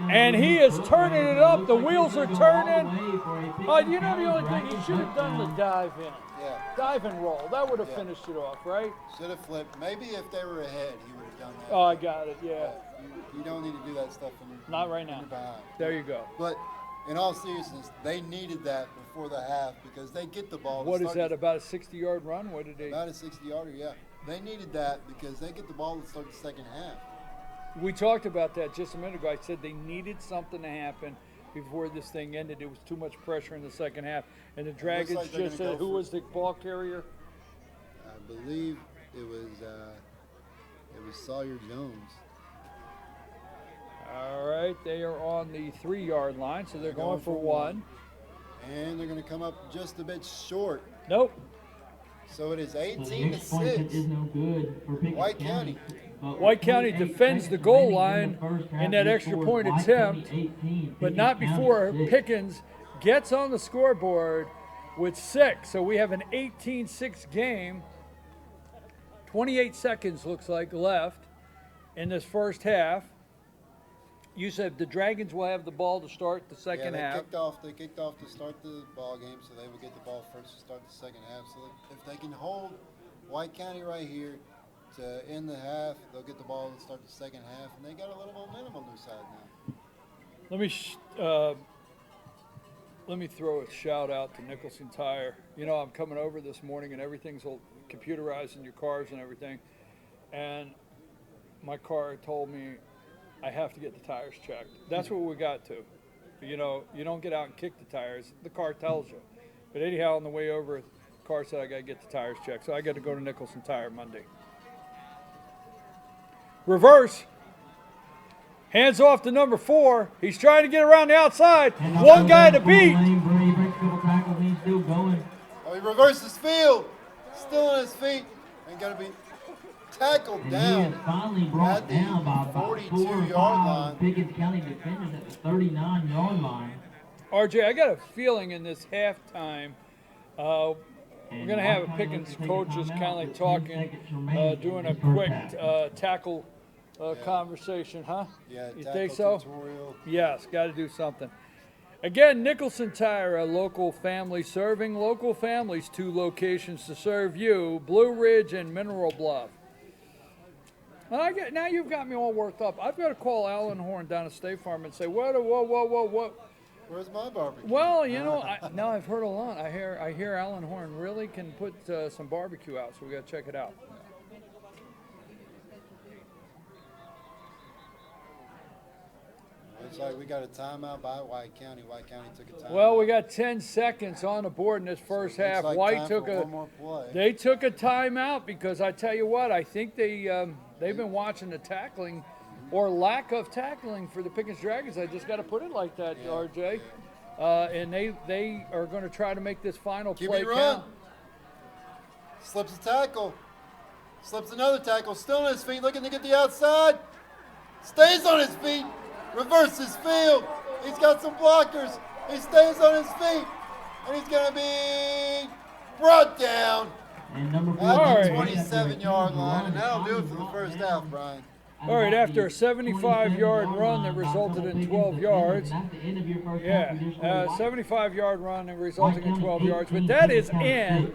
And he is turning it up. The wheels are turning. You know the only thing, he should have done the dive in. Yeah. Dive and roll. That would have finished it off, right? Should have flipped. Maybe if they were ahead, he would have done that. Oh, I got it, yeah. You don't need to do that stuff when you're Not right now. when you're behind. There you go. But in all seriousness, they needed that before the half because they get the ball. to What is start that, about a 60-yard run? What did they? About a 60-yarder, yeah. They needed that because they get the ball to start the second half. We talked about that just a minute ago. I said they needed something to happen before this thing ended. It was too much pressure in the second half. And the Dragons like they're just gonna said, go who for was the ball carrier? I believe it was Sawyer Jones. All right, they are on the 3-yard line, so they're going for one. And they're going to come up just a bit short. Nope. So it is So the 18 to extra point 6. is no good for Pickens White County. But White with County 28 defends the seconds goal remaining line the first half, in that they extra scored point White attempt, County 18, but Pickens not County before 6. Pickens gets on the scoreboard with 6. So we have an 18-6 game. 28 seconds looks like left in this first half. You said the Dragons will have the ball to start the second half. They kicked off to start the ball game, so they will get the ball first to start the second half. So if they can hold White County right here to end the half, they'll get the ball to start the second half, and they got a little momentum on their side now. Let me throw a shout out to Nicholson Tire. You know, I'm coming over this morning and everything's all computerized in your cars and everything. And my car told me I have to get the tires checked. That's what we got to. You know, you don't get out and kick the tires. The car tells you. But anyhow, on the way over, the car said I got to get the tires checked. So I got to go to Nicholson Tire Monday. Reverse. Hands off to number 4. He's trying to get around the outside. And One guy to beat. Brady breaks a couple tackles, he's still going. Oh, he reverses field. Still on his feet. And got to be tackled And down. he is finally brought at the down by about 4 or 42-yard 5 line. Pickens County defenders at the 39-yard line. RJ, I got a feeling in this halftime, we're going to have a Pickens coaches kind of like talking, doing a quick tackle conversation, huh? Yeah, You tackle think so? tutorial. Yes, got to do something. Again, Nicholson Tire, a local family serving local families, 2 locations to serve you, Blue Ridge and Mineral Bluff. Now you've got me all worked up. I've got to call Alan Horn down at State Farm and say, whoa. Where's my barbecue? Well, you know, now I've heard a lot. I hear Alan Horn really can put some barbecue out, so we got to check it out. Looks like we got a timeout by White County. White County took a timeout. Well, we got 10 seconds on the board in this first half. Looks like White time took for one more play. They took a timeout because I tell you what, I think they've been watching the tackling or lack of tackling for the Pickens Dragons. I just got to put it like that, RJ. And they are going to try to make this final QB play run. count. Slips a tackle. Slips another tackle. Still on his feet, looking to get the outside. Stays on his feet. Reverses field. He's got some blockers. He stays on his feet. And he's going to be brought down And number 4 at the All right. 27-yard line. And that'll do it for the first half, Brian. All right, after a 75-yard run that resulted in 12 yards. That's the end of your first half. Yeah, You just scored 75-yard run and resulting in 12 yards. But that is the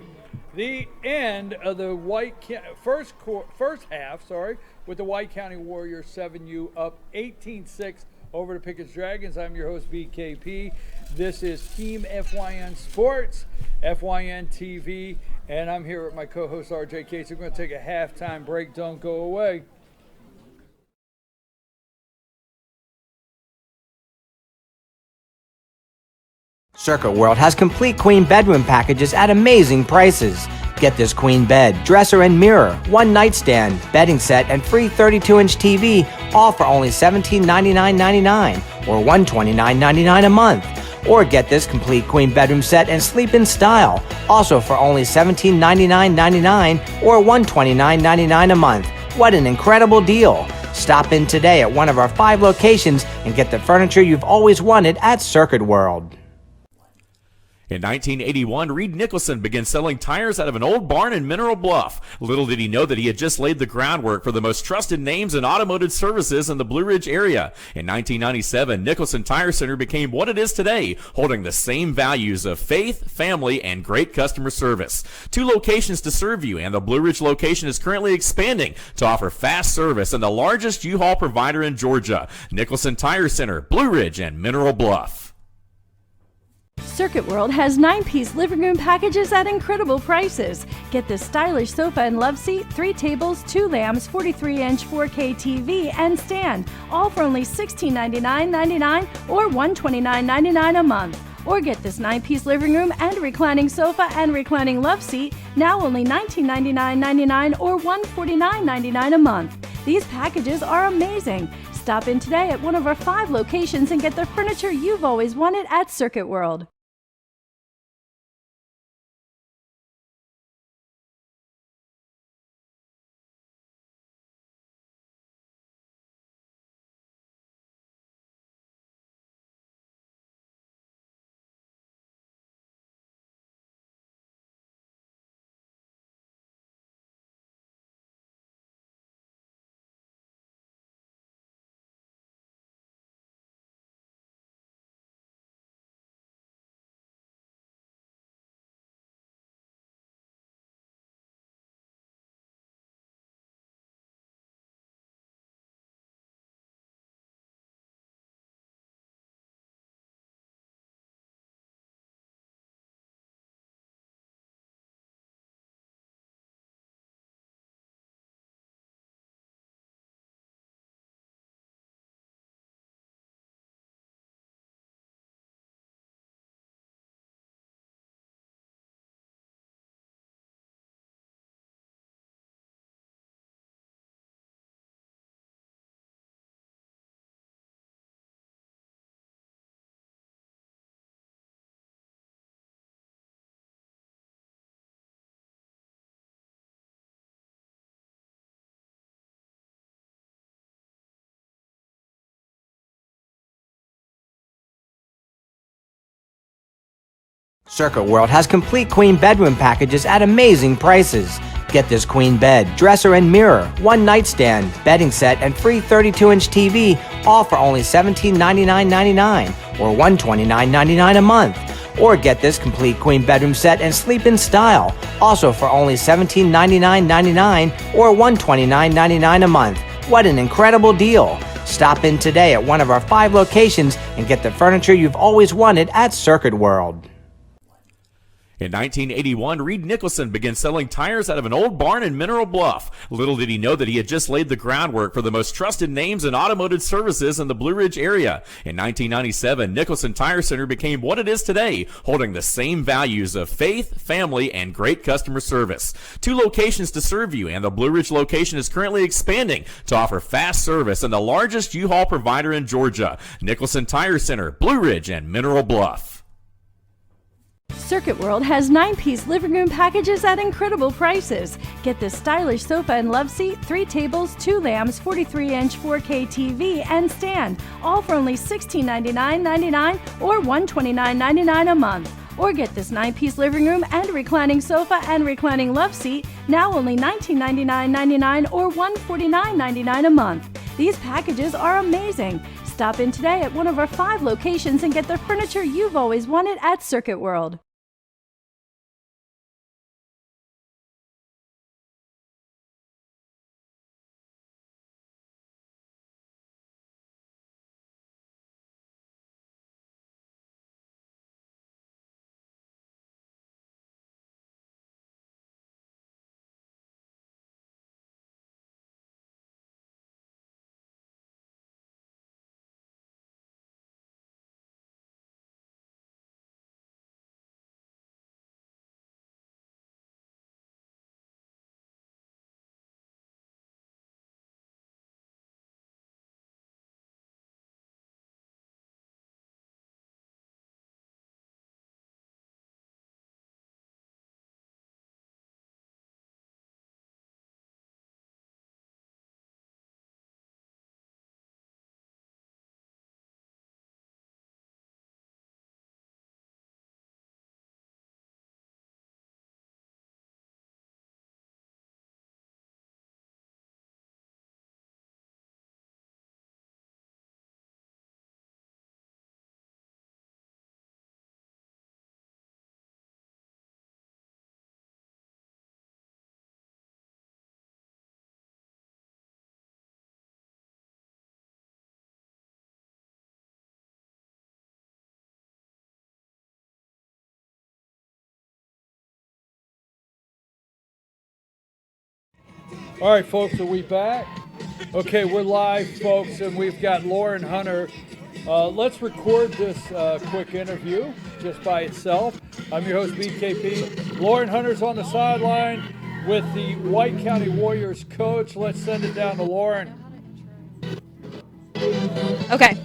end of the first half, with the White County Warriors 7U up 18-6 over the Pickens Dragons. I'm your host, BKP. This is Team FYN Sports, FYN TV, and I'm here with my co-host, RJ Casey. We're going to take a halftime break. Don't go away. Circuit World has complete queen bedroom packages at amazing prices. Get this queen bed, dresser and mirror, 1 nightstand, bedding set, and free 32-inch TV, all for only $1799.99 or $129.99 a month. Or get this complete queen bedroom set and sleep in style, also for only $1799.99 or $129.99 a month. What an incredible deal! Stop in today at one of our 5 locations and get the furniture you've always wanted at Circuit World. In 1981, Reed Nicholson began selling tires out of an old barn in Mineral Bluff. Little did he know that he had just laid the groundwork for the most trusted names in automotive services in the Blue Ridge area. In 1997, Nicholson Tire Center became what it is today, holding the same values of faith, family, and great customer service. 2 locations to serve you, and the Blue Ridge location is currently expanding to offer fast service and the largest U-Haul provider in Georgia. Nicholson Tire Center, Blue Ridge, and Mineral Bluff. Circuit World has 9-piece living room packages at incredible prices. Get this stylish sofa and love seat, 3 tables, 2 lamps, 43-inch 4K TV, and stand, all for only $1699.99 or $129.99 a month. Or get this 9-piece living room and reclining sofa and reclining love seat, now only $1999.99 or $149.99 a month. These packages are amazing. Stop in today at one of our 5 locations and get the furniture you've always wanted at Circuit World. Circuit World has complete queen bedroom packages at amazing prices. Get this queen bed, dresser and mirror, 1 nightstand, bedding set, and free 32-inch TV, all for only $1799.99 or $129.99 a month. Or get this complete queen bedroom set and sleep in style, also for only $1799.99 or $129.99 a month. What an incredible deal! Stop in today at one of our 5 locations and get the furniture you've always wanted at Circuit World. In 1981, Reed Nicholson began selling tires out of an old barn in Mineral Bluff. Little did he know that he had just laid the groundwork for the most trusted names in automotive services in the Blue Ridge area. In 1997, Nicholson Tire Center became what it is today, holding the same values of faith, family, and great customer service. 2 locations to serve you, and the Blue Ridge location is currently expanding to offer fast service and the largest U-Haul provider in Georgia. Nicholson Tire Center, Blue Ridge, and Mineral Bluff. Circuit World has 9-piece living room packages at incredible prices. Get this stylish sofa and love seat, 3 tables, 2 lamps, 43-inch 4K TV, and stand, all for only $1699.99 or $129.99 a month. Or get this 9-piece living room and reclining sofa and reclining love seat, now only $1999.99 or $149.99 a month. These packages are amazing. Stop in today at one of our 5 locations and get the furniture you've always wanted at Circuit World. All right, folks, are we back? Okay, we're live, folks, and we've got Lauren Hunter. Let's record this quick interview just by itself. I'm your host, BKP. Lauren Hunter's on the sideline with the White County Warriors coach. Let's send it down to Lauren. Okay.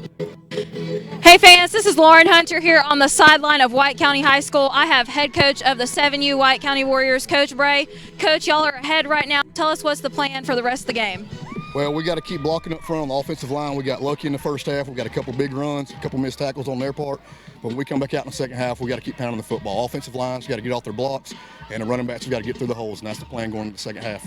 Hey fans, this is Lauren Hunter here on the sideline of White County High School. I have head coach of the 7U White County Warriors, Coach Bray. Coach, y'all are ahead right now. Tell us what's the plan for the rest of the game. Well, we got to keep blocking up front on the offensive line. We got lucky in the first half. We got a couple big runs, a couple missed tackles on their part. But when we come back out in the second half, we got to keep pounding the football. Offensive lines got to get off their blocks, and the running backs, we got to get through the holes, and that's the plan going into the second half.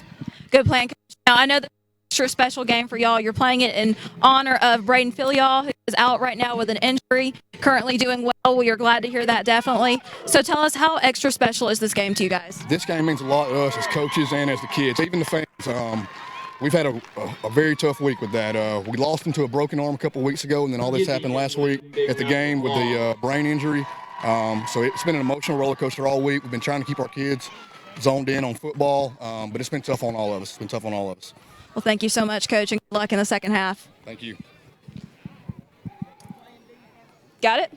Good plan, Coach. Now, I know that it's a special game for y'all. You're playing it in honor of Braden Filial, who is out right now with an injury, currently doing well. We are glad to hear that, definitely. So tell us, how extra special is this game to you guys? This game means a lot to us as coaches and as the kids, even the fans. We've had a very tough week with that. We lost him to a broken arm a couple weeks ago, and then all this happened last week at the game with the brain injury. So it's been an emotional roller coaster all week. We've been trying to keep our kids zoned in on football, but it's been tough on all of us. Well, thank you so much, Coach, and good luck in the second half. Thank you. Got it?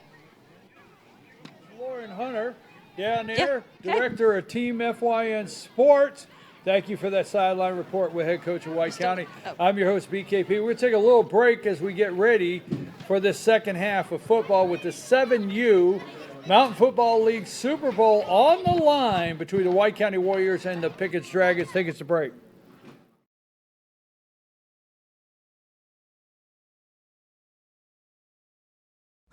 Lauren Hunter down there, Director of Team FYN Sports. Thank you for that sideline report with head coach of White County. I'm your host, BKP. We're going to take a little break as we get ready for the second half of football with the 7U Mountain Football League Super Bowl on the line between the White County Warriors and the Pickens Dragons. Take us a break.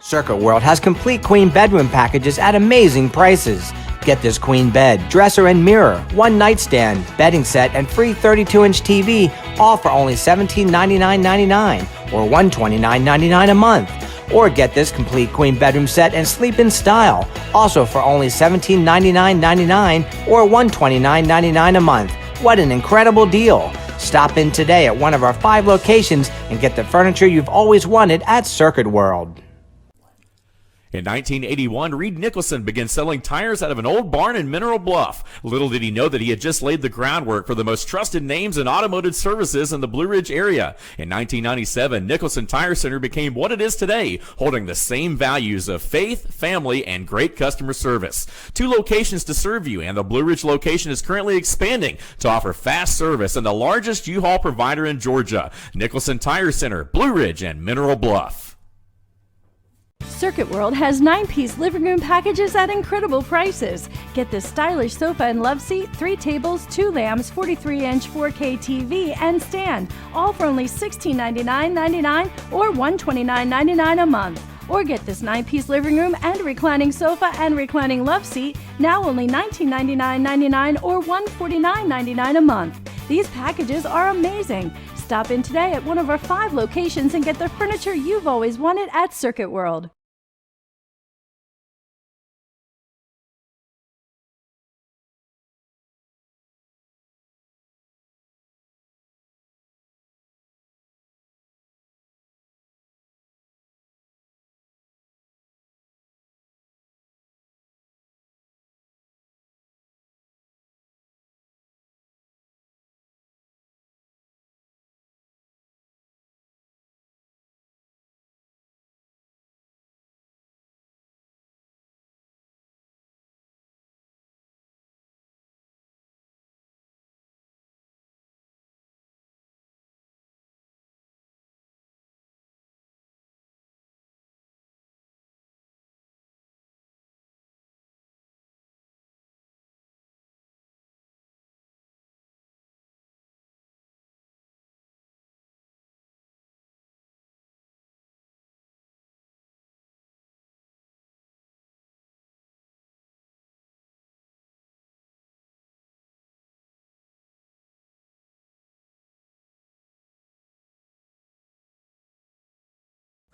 Circuit World has complete queen bedroom packages at amazing prices. Get this queen bed, dresser and mirror, one nightstand, bedding set, and free 32-inch TV, all for only $1799.99 or $129.99 a month. Or get this complete queen bedroom set and sleep in style, also for only $1799.99 or $129.99 a month. What an incredible deal! Stop in today at one of our 5 locations and get the furniture you've always wanted at Circuit World. In 1981, Reed Nicholson began selling tires out of an old barn in Mineral Bluff. Little did he know that he had just laid the groundwork for the most trusted names in automotive services in the Blue Ridge area. In 1997, Nicholson Tire Center became what it is today, holding the same values of faith, family, and great customer service. 2 locations to serve you, and the Blue Ridge location is currently expanding to offer fast service and the largest U-Haul provider in Georgia. Nicholson Tire Center, Blue Ridge, and Mineral Bluff. Circuit World has 9-piece living room packages at incredible prices. Get this stylish sofa and love seat, 3 tables, 2 lamps, 43-inch 4K TV, and stand, all for only $1699.99 or $129.99 a month. Or get this 9-piece living room and reclining sofa and reclining love seat, now only $1999.99 or $149.99 a month. These packages are amazing. Stop in today at one of our 5 locations and get the furniture you've always wanted at Circuit World.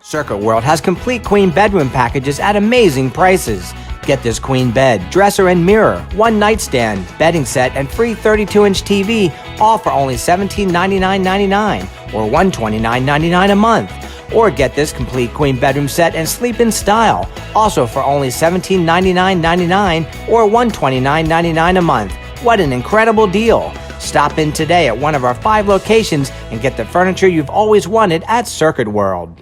Circuit World has complete queen bedroom packages at amazing prices. Get this queen bed, dresser and mirror, one nightstand, bedding set, and free 32-inch TV, all for only $1799.99 or $129.99 a month. Or get this complete queen bedroom set and sleep in style, also for only $1799.99 or $129.99 a month. What an incredible deal! Stop in today at one of our 5 locations and get the furniture you've always wanted at Circuit World.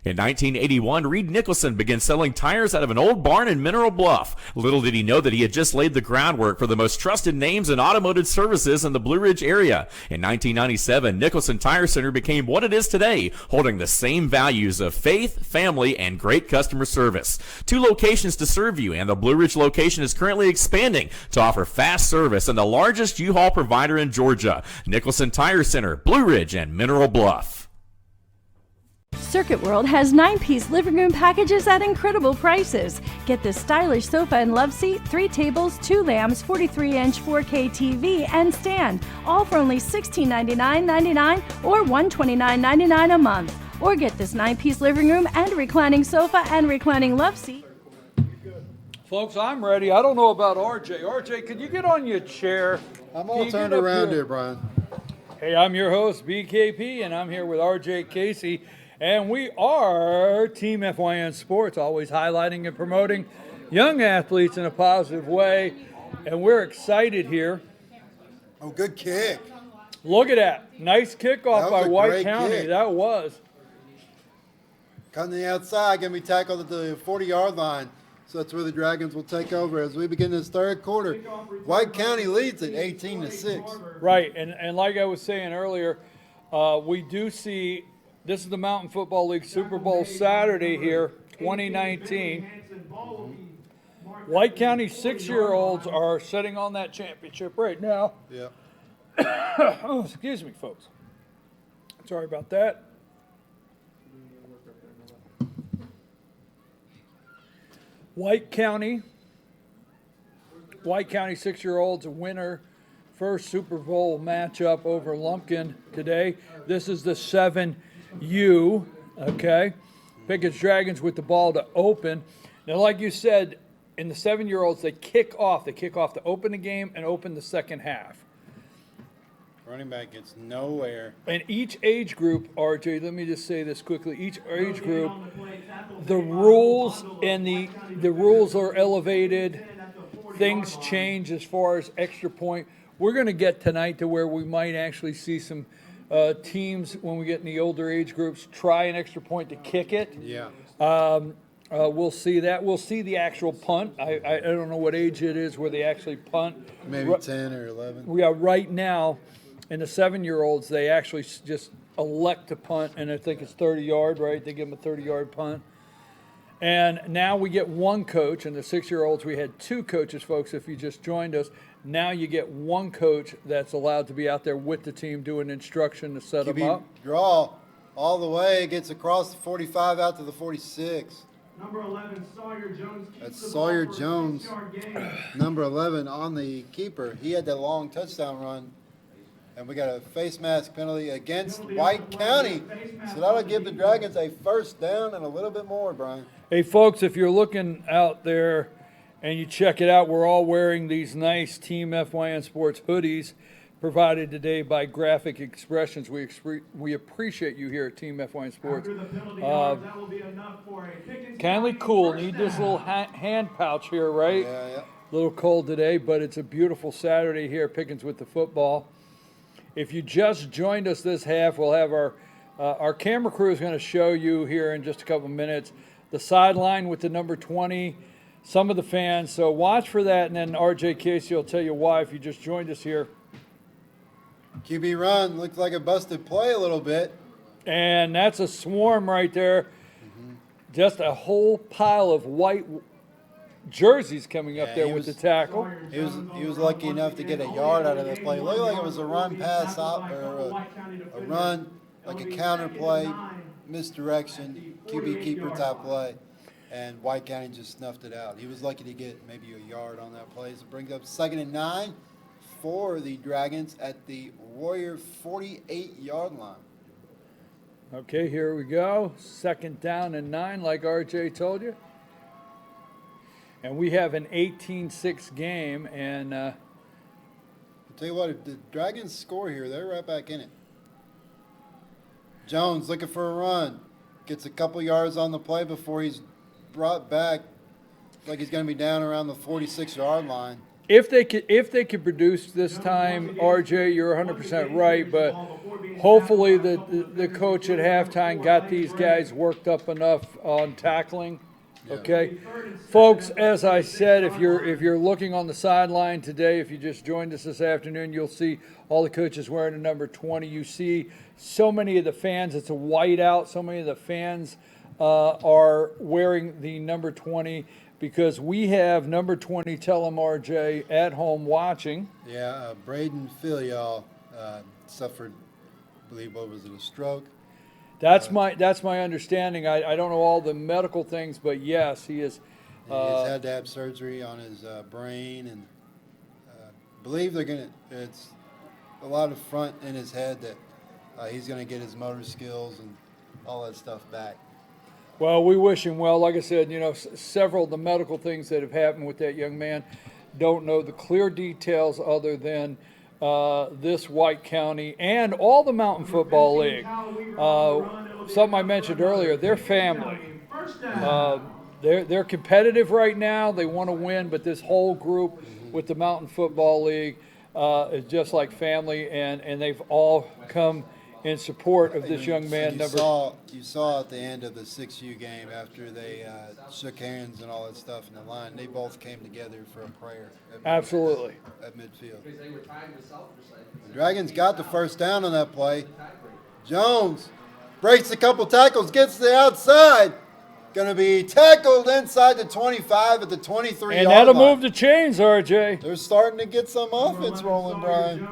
In 1981, Reed Nicholson began selling tires out of an old barn in Mineral Bluff. Little did he know that he had just laid the groundwork for the most trusted names in automotive services in the Blue Ridge area. In 1997, Nicholson Tire Center became what it is today, holding the same values of faith, family, and great customer service. 2 locations to serve you, and the Blue Ridge location is currently expanding to offer fast service and the largest U-Haul provider in Georgia. Nicholson Tire Center, Blue Ridge, and Mineral Bluff. Circuit World has 9-piece living room packages at incredible prices. Get this stylish sofa and love seat, 3 tables, 2 lamps, 43-inch 4K TV, and stand, all for only $1699.99 or $129.99 a month. Or get this 9-piece living room and reclining sofa and reclining love seat. Folks, I'm ready. I don't know about RJ. RJ, could you get on your chair? I'm all turned around here, Brian. Hey, I'm your host, BKP, and I'm here with RJ Casey. And we are Team FYN Sports, always highlighting and promoting young athletes in a positive way. And we're excited here. Oh, good kick. Look at that. Nice kickoff by White great County. kick. That was. Cutting the outside, going to be tackled at the 40-yard line. So that's where the Dragons will take over as we begin this third quarter. White County leads at 18-6. Right, and like I was saying earlier, we do see this is the Mountain Football League Super Bowl Saturday here, 2019. White County 6-year-olds are sitting on that championship right now. Yeah. Oh, excuse me, folks. Sorry about that. White County 6-year-olds a winner. First Super Bowl matchup over Lumpkin today. This is the 7U, okay? Pickett's Dragons with the ball to open. Now, like you said, in the 7-year-olds, they kick off. They kick off to open the game and open the second half. Running back gets nowhere. And each age group, RJ, let me just say this quickly. Each age group, the rules and the rules are elevated. Things change as far as extra point. We're going to get tonight to where we might actually see some teams, when we get in the older age groups, try an extra point to kick it. Yeah. We'll see that. We'll see the actual punt. I don't know what age it is where they actually punt. Maybe 10 or 11. We are right now in the 7-year-olds. They actually just elect to punt, and I think it's 30-yard, right? They give them a 30-yard punt. And now we get one coach. In the 6-year-olds, we had 2 coaches, folks, if you just joined us. Now you get one coach that's allowed to be out there with the team doing instruction to set them up. Draw all the way, gets across the 45 out to the 46. Number 11, Sawyer Jones. That's Sawyer Jones, number 11 on the keeper. He had that long touchdown run. And we got a face mask penalty against White County. So that'll give the Dragons a first down and a little bit more, Brian. Hey, folks, if you're looking out there and you check it out, we're all wearing these nice Team FYN Sports hoodies provided today by Graphic Expressions. We appreciate you here at Team FYN Sports. Kindly cool. Need this little hand pouch here, right? Yeah. A little cold today, but it's a beautiful Saturday here at Pickens with the football. If you just joined us this half, we'll have our camera crew is going to show you here in just a couple minutes the sideline with the number 20, some of the fans. So watch for that, and then RJ Casey will tell you why if you just joined us here. QB run looks like a busted play a little bit. And that's a swarm right there. Just a whole pile of white jerseys coming up there with the tackle. He was lucky enough to get a yard out of this play. It looked like it was a run pass out or a run, like a counter play, misdirection, QB keeper type play. And White County just snuffed it out. He was lucky to get maybe a yard on that play. So it brings up 2nd and 9 for the Dragons at the Warrior 48-yard line. Okay, here we go. 2nd down and 9, like RJ told you. And we have an 18-6 game, and I'll tell you what, if the Dragons score here, they're right back in it. Jones looking for a run. Gets a couple yards on the play before he's brought back. Looks like he's going to be down around the 46-yard line. If they could produce this time, RJ, you're 100% right. But hopefully the coach at halftime got these guys worked up enough on tackling. Okay, folks. As I said, if you're looking on the sideline today, if you just joined us this afternoon, you'll see all the coaches wearing the number 20. You see so many of the fans. It's a whiteout. So many of the fans are wearing the number 20 because we have number 20. Tell them, RJ, at home watching. Yeah, Braden Filial suffered, I believe, what was it, a stroke? That's my understanding. I don't know all the medical things, but yes, he is. He has had to have surgery on his brain, and believe it's a lot of front in his head that he's going to get his motor skills and all that stuff back. Well, we wish him well. Like I said, several of the medical things that have happened with that young man, don't know the clear details other than this White County and all the Mountain Football League. Something I mentioned earlier, their family. They're competitive right now. They want to win, but this whole group with the Mountain Football League is just like family, and they've all come in support of this young man. You saw at the end of the 6U game after they shook hands and all that stuff in the line, they both came together for a prayer. Absolutely. At midfield. The Dragons got the first down on that play. Jones breaks a couple tackles, gets to the outside. Going to be tackled inside the 25 at the 23-yard line. And that'll move the chains, RJ. They're starting to get some offense rolling, Brian.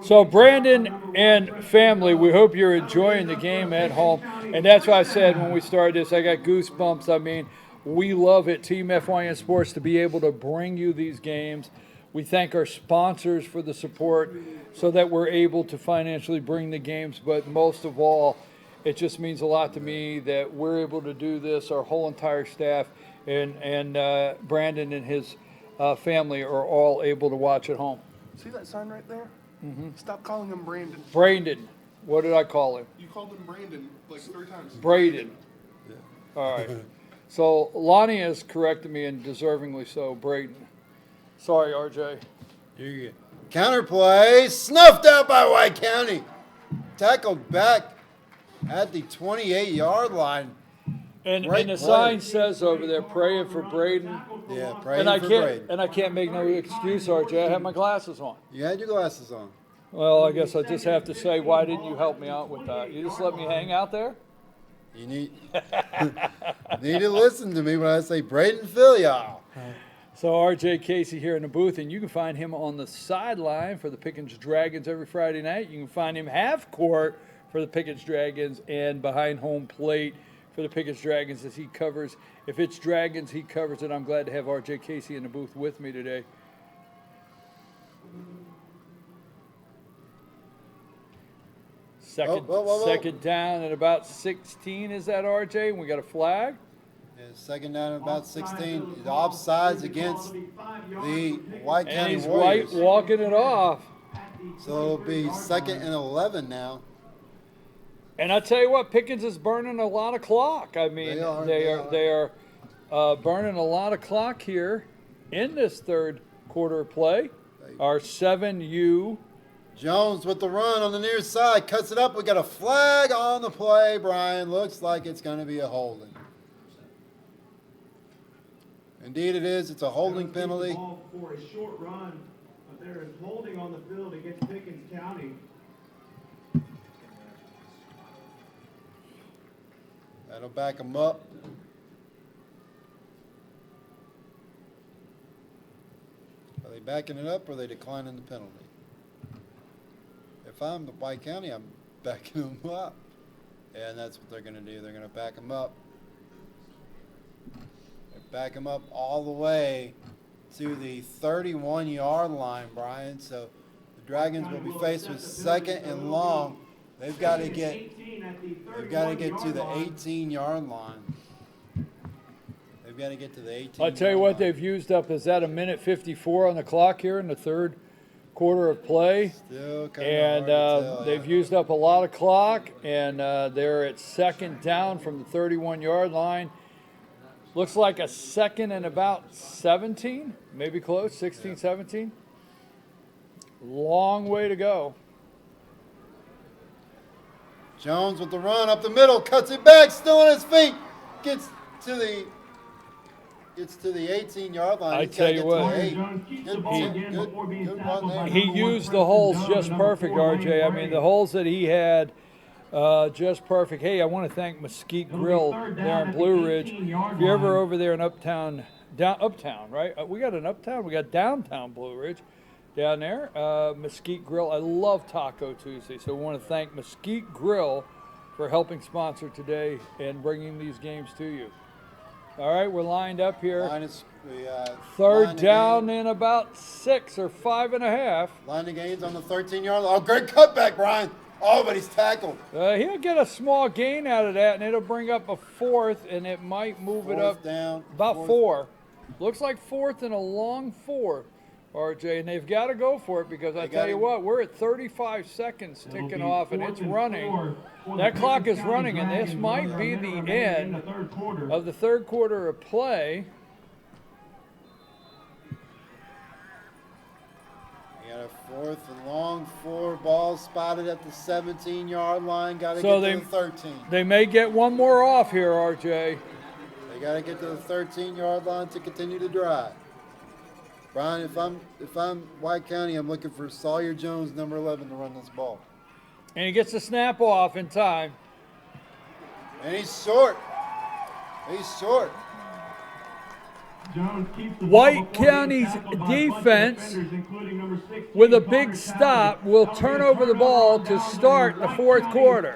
So, Brandon and family, we hope you're enjoying the game at home. And that's why I said when we started this, I got goosebumps. I mean, we love at Team FYN Sports to be able to bring you these games. We thank our sponsors for the support so that we're able to financially bring the games. But most of all, it just means a lot to me that we're able to do this, our whole entire staff, and Brandon and his family are all able to watch at home. See that sign right there? Mm-hmm. Stop calling him Brandon. Brandon. What did I call him? You called him Brandon like 3 times. Braden. Yeah. All right. So Lonnie has corrected me, and deservingly so, Braden. Sorry, RJ. You're good. Counter play, snuffed out by White County. Tackled back at the 28-yard line. And the sign says over there, praying for Braden. Yeah, praying for Braden. And I can't make no excuse, RJ. I have my glasses on. You had your glasses on. Well, I guess I just have to say, why didn't you help me out with that? You just let me hang out there? You need to listen to me when I say Braden Filial. So RJ Casey here in the booth, and you can find him on the sideline for the Pickens Dragons every Friday night. You can find him half court for the Pickens Dragons and behind home plate for the Pickens Dragons as he covers. If it's Dragons, he covers it. I'm glad to have RJ Casey in the booth with me today. Second down at about 16, is that RJ? And we got a flag? Yeah, second down at about 16. The offsides against the White County Warriors. And he's walking it off. So it'll be 2nd and 11 now. And I tell you what, Pickens is burning a lot of clock. I mean, they are burning a lot of clock here in this third quarter of play. Our 7U. Jones with the run on the near side, cuts it up. We got a flag on the play, Brian. Looks like it's going to be a holding. Indeed it is. It's a holding penalty. For a short run, but there is holding on the field against Pickens County. That'll back them up. Are they backing it up or are they declining the penalty? If I'm the White County, I'm backing them up. And that's what they're going to do. They're going to back them up. Back them up all the way to the 31-yard line, Brian. So the Dragons will be faced with 2nd and long. They've got to get to the 18-yard line. They've got to get to the 18. I'll tell you what they've used up. Is that a minute 54 on the clock here in the third quarter of play? Still kind and of hard to tell, they've used up a lot of clock, and they're at 2nd down from the 31-yard line. Looks like a second and about 17, maybe close, 16, 17. Long way to go. Jones with the run up the middle, cuts it back, still on his feet, gets to the 18-yard line. I He's tell gotta you get what, to the 8. Good run there. he used the holes just perfect, RJ. I mean, the holes that he had, just perfect. Hey, I want to thank Mesquite Grill there in Blue Ridge. If you're ever over there in Uptown, right? We got an Uptown, we got downtown Blue Ridge down there. Mesquite Grill. I love Taco Tuesday, so we want to thank Mesquite Grill for helping sponsor today and bringing these games to you. All right, we're lined up here. Third down in about 6 or 5.5. Line of gains on the 13-yard line. Oh, great cutback, Brian. Oh, but he's tackled. He'll get a small gain out of that, and it'll bring up a 4th, and it might move it up down. about 4. Looks like 4th and a long 4, RJ, and they've got to go for it because I tell you what, we're at 35 seconds ticking off, and it's running. That clock is running, and this might be the end of the third quarter of play. We got a 4th and long 4, ball spotted at the 17-yard line. Got to So get to the 13. They may get one more off here, RJ. They got to get to the 13-yard line to continue to drive. Brian, if I'm White County, I'm looking for Sawyer Jones, number 11, to run this ball. And he gets the snap off in time. And he's short. He's short. White County's defense, with a big stop, will turn over the ball to start the fourth quarter.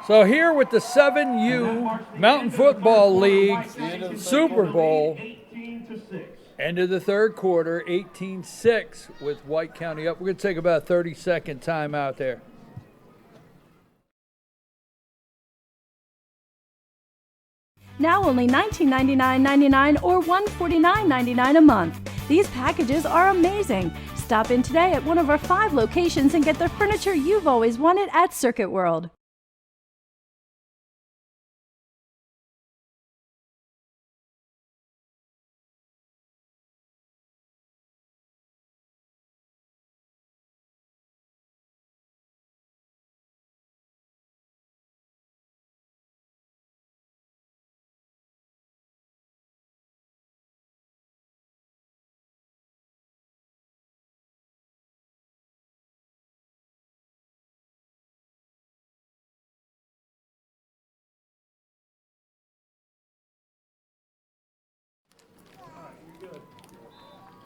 So here with the 7U Mountain Football League Super Bowl, end of the third quarter, 18-6 with White County up. We're going to take about a 30-second time out there. Now only $19.99.99 or $149.99 a month. These packages are amazing. Stop in today at one of our 5 locations and get the furniture you've always wanted at Circuit World.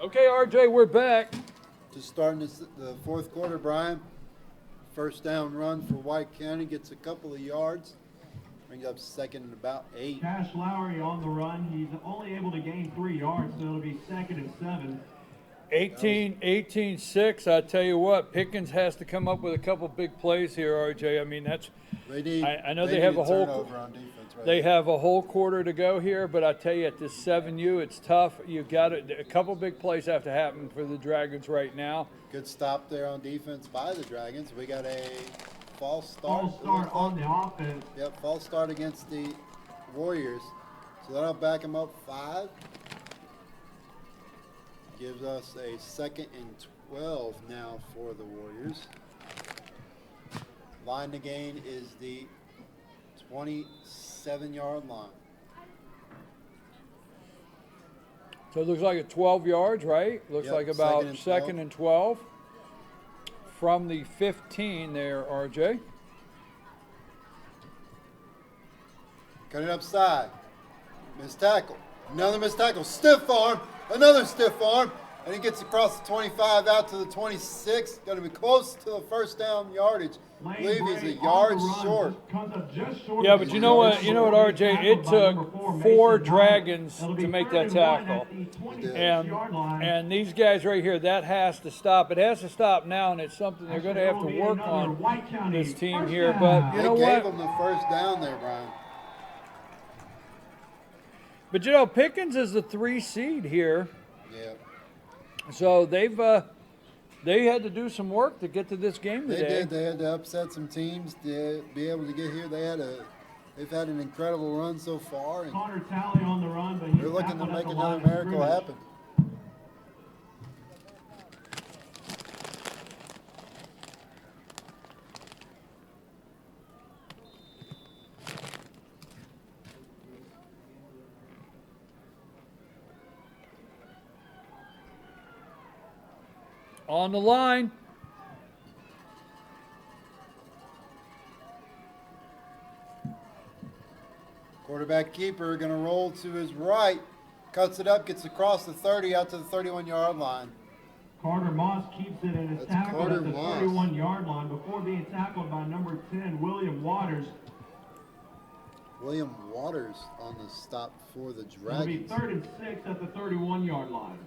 Okay, RJ, we're back. Just starting the fourth quarter, Brian. First down run for White County, gets a couple of yards. Brings up second and about 8. Cash Lowry on the run. He's only able to gain 3 yards, so it'll be 2nd and 7. 18-6. I tell you what, Pickens has to come up with a couple big plays here, RJ. I mean, that's. I know they have a whole. On defense right They now. have a whole quarter to go here, but I tell you, at this 7U, it's tough. You've got a couple big plays have to happen for the Dragons right now. Good stop there on defense by the Dragons. We got a false start. False start on the offense. Yep, false start against the Warriors. So that'll back them up 5. Gives us a 2nd and 12 now for the Warriors. Line to gain is the 27-yard line. So it looks like 12 yards, right? Looks Yep, like about 2nd and 12 from the 15 there, RJ. Cut it upside. Missed tackle. Another missed tackle. Stiff arm. Another stiff arm. And he gets across the 25 out to the 26. Going to be close to the first down yardage. I believe he's a yard short. Yeah, but you know what, RJ? It took 4 Dragons to make that tackle. And these guys right here, that has to stop. It has to stop now, and it's something they're going to have to work on, this team here. But you know They what? gave him the first down there, Brian. But Pickens is the 3 seed here. Yeah. So they had to do some work to get to this game today. They did. They had to upset some teams to be able to get here. They had a They've had an incredible run so far, and Connor Talley on the run, but he's they're looking to tackled at make the another line of miracle scrimmage. happen. On the line. Quarterback keeper going to roll to his right, cuts it up, gets across the 30 out to the 31-yard line. Carter Moss keeps it and is That's tackled Carter at the Moss. 31-yard line before being tackled by number 10, William Waters. William Waters on the stop for the It'll be Dragons. 3rd and 6 at the 31-yard line.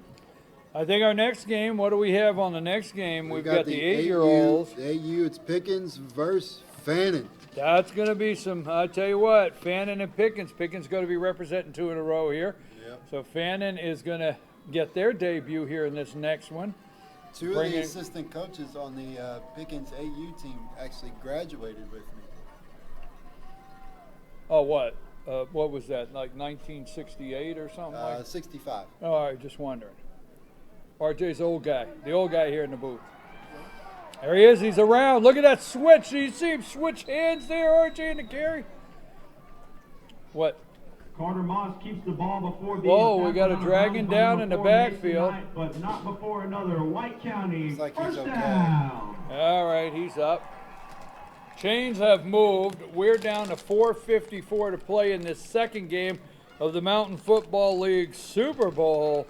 I think our next game, what do we have on the next game? We've got the 8U 8-year-olds. The AU, it's Pickens versus Fannin. That's going to be some, I tell you what, Fannin and Pickens. Pickens going to be representing 2 in a row here. Yep. So Fannin is going to get their debut here in this next one. Two of Bring the it- assistant coaches on the Pickens AU team actually graduated with me. Oh, what? What was that, like 1968 or something like that? 65. All right, just wondering. RJ's old guy, the old guy here in the booth. There he is, he's around. Look at that switch. Do you see him switch hands there, RJ, in the carry? What? Carter Moss keeps the ball before being Whoa, we tackled got a out of dragon bounds by down number in the 4, Mason backfield. Knight, but not before another White County Looks like he's first okay. down. All right, he's up. Chains have moved. We're down to 4:54 to play in this second game of the Mountain Football League Super Bowl.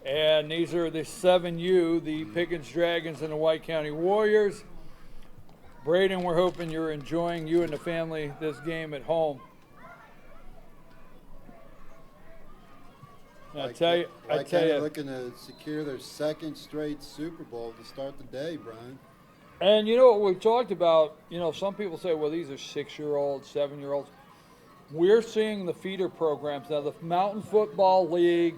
And these are the 7U, the Pickens Dragons and the White County Warriors. Braden, we're hoping you're enjoying, you and the family, this game at home. I tell you, White County looking to secure their second straight Super Bowl to start the day, Brian. And you know what we've talked about, some people say, well, these are 6-year-olds, 7-year-olds. We're seeing the feeder programs. Now, the Mountain Football League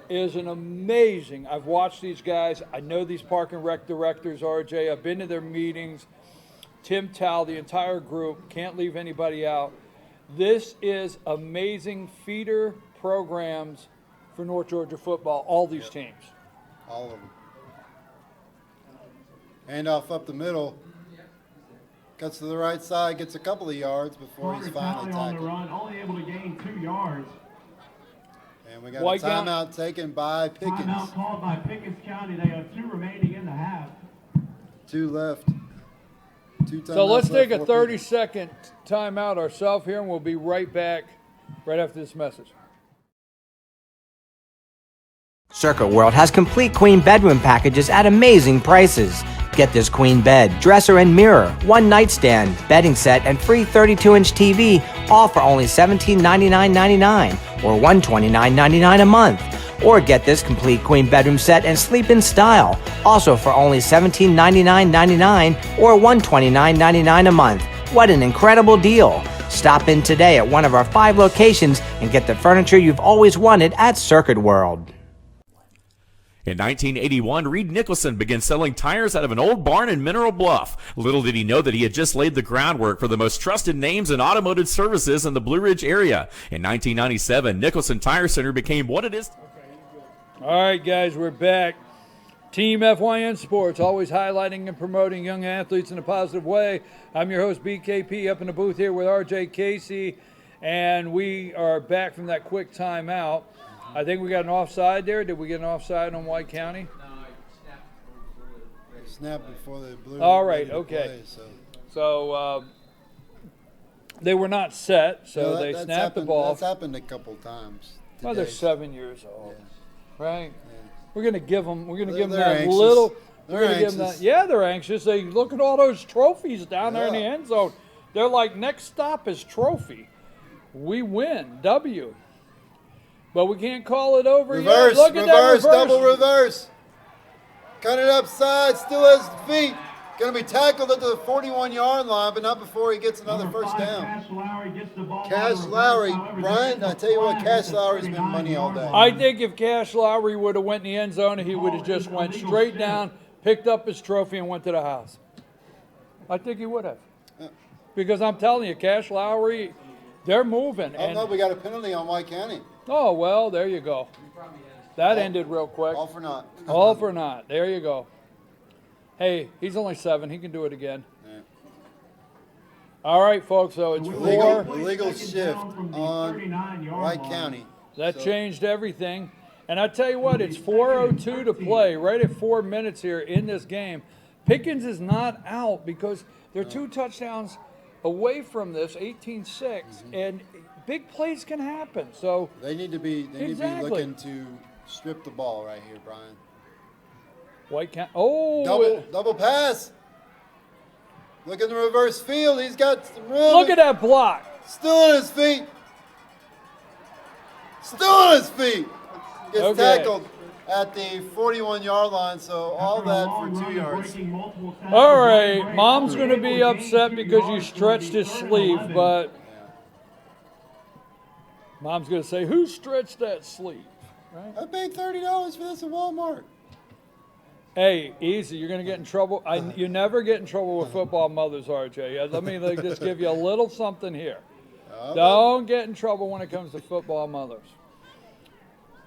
is an amazing, I've watched these guys. I know these park and rec directors, RJ. I've been to their meetings. Tim Tal, the entire group, can't leave anybody out. This is amazing feeder programs for North Georgia football, all these teams. All of them. Handoff up the middle. Cuts to the right side, gets a couple of yards before Carter he's finally Talley on the tackled. run, only able to gain 2 yards. And we got White a timeout taken by Pickens. Timeout called by Pickens County. They have 2 remaining in the half. 2 left. 2 So let's timeouts take a left for Pickens. 30-second timeout ourselves here, and we'll be right back right after this message. Circuit World has complete queen bedroom packages at amazing prices. Get this queen bed, dresser and mirror, 1 nightstand, bedding set, and free 32-inch TV, all for only $1799.99 or $129.99 a month. Or get this complete queen bedroom set and sleep in style, also for only $1799.99 or $129.99 a month. What an incredible deal! Stop in today at one of our 5 locations and get the furniture you've always wanted at Circuit World. In 1981, Reed Nicholson began selling tires out of an old barn in Mineral Bluff. Little did he know that he had just laid the groundwork for the most trusted names in automotive services in the Blue Ridge area. In 1997, Nicholson Tire Center became what it is. All right, guys, we're back. Team FYN Sports, always highlighting and promoting young athletes in a positive way. I'm your host, BKP, up in the booth here with RJ Casey, and we are back from that quick timeout. I think we got an offside there. Did we get an offside on White County? Snap before the blue. All right, ready to okay. play, So they were not set, so No, they that's snapped the happened- ball. That's happened a couple times. Well, they're today. 7 years old, right? Yeah. We're gonna give them. We're gonna They're- give them they're that anxious. little. They're We're gonna give them that. anxious. Yeah, they're anxious. They look at all those trophies down there in the Yeah. end zone. They're like, next stop is trophy. We win, W. But we can't call it over Reverse, yet. Look at reverse, that reverse. double reverse. Cut it upside, still has feet. Going to be tackled at the 41-yard line, but not before he gets another Number first 5, down. Cash Lowry gets the ball. Cash on the Lowry, reverse. However, Brian, this I is tell you what, flag Cash at the Lowry's been money all 39-yard day. line. I think if Cash Lowry would have went in the end zone, he would have just went straight down, picked up his trophy, and went to the house. I think he would have. Because I'm telling you, Cash Lowry, They're moving. Oh, no, we got a penalty on White County. Oh, well, there you go. That ended real quick. All for naught. All for naught. There you go. Hey, he's only 7. He can do it again. Yeah. All right, folks, so it's 4. Illegal shift on White County. That changed everything. And I tell you what, it's 4:02 to play, right at 4 minutes here in this game. Pickens is not out because they're 2 touchdowns away from this, 18-6, and big plays can happen. So they need to be looking to strip the ball right here, Brian. White County. Oh, double pass. Look at the reverse field. He's got some room. Look at that block. Still on his feet. Still on his feet. Gets tackled at the 41-yard line, so all that for 2 yards. All right, Mom's going to be upset because you stretched his sleeve, but Mom's going to say, who stretched that sleeve? Right? I paid $30 for this at Walmart. Hey, easy. You're going to get in trouble. You never get in trouble with football mothers, RJ. Let me just give you a little something here. Don't get in trouble when it comes to football mothers.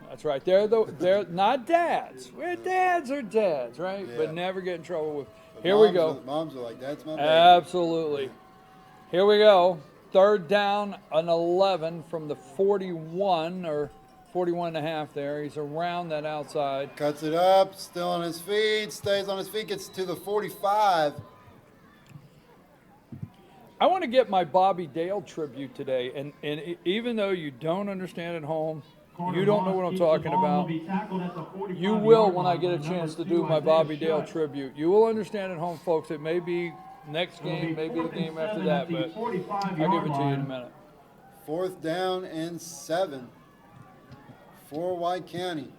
That's right. They're not dads. Dads are dads, right? Yeah. But never get in trouble with. Here we go. Moms are like, that's my baby. Absolutely. Here we go. 3rd down and 11 from the 41 or 41 and a half there. He's around that outside. Cuts it up, still on his feet, stays on his feet, gets to the 45. I want to get my Bobby Dale tribute today, and even though you don't understand at home, you don't know what I'm talking about, you will when I get a chance to do my Bobby Dale tribute. You will understand at home, folks. It may be next game, maybe the game after that, but I'll give it to you in a minute. 4th down and 7 for White County.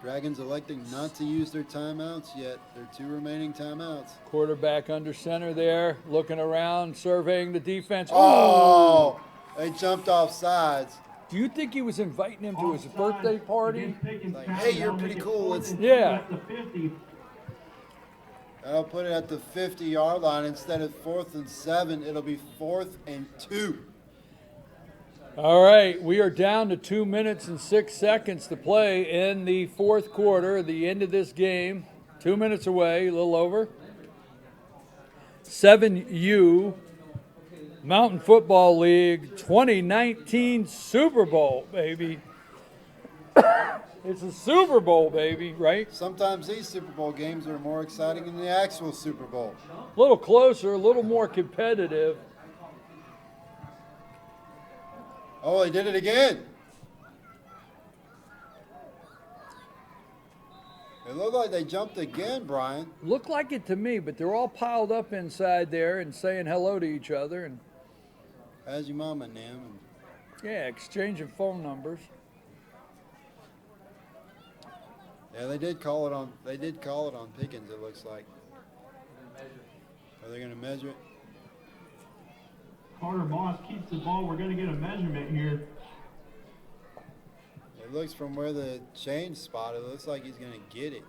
Dragons electing not to use their timeouts yet. Their 2 remaining timeouts. Quarterback under center there, looking around, surveying the defense. Oh, they jumped off sides. Do you think he was inviting him to his birthday party? Like, hey, you're pretty cool. Yeah. That'll put it at the 50-yard line. Instead of 4th and 7, it'll be 4th and 2. All right, we are down to 2 minutes and 6 seconds to play in the 4th quarter, the end of this game. 2 minutes away, a little over. 7U Mountain Football League 2019 Super Bowl, baby. It's a Super Bowl, baby, right? Sometimes these Super Bowl games are more exciting than the actual Super Bowl. A little closer, a little more competitive. Oh, they did it again. It looked like they jumped again, Brian. Looked like it to me, but they're all piled up inside there and saying hello to each other. And how's your mama, Nam? Yeah, exchanging phone numbers. Yeah, they did call it on. They did call it on Pickens. It looks like. Are they going to measure it? Carter Moss keeps the ball. We're going to get a measurement here. It looks from where the chain's spotted. It looks like he's going to get it.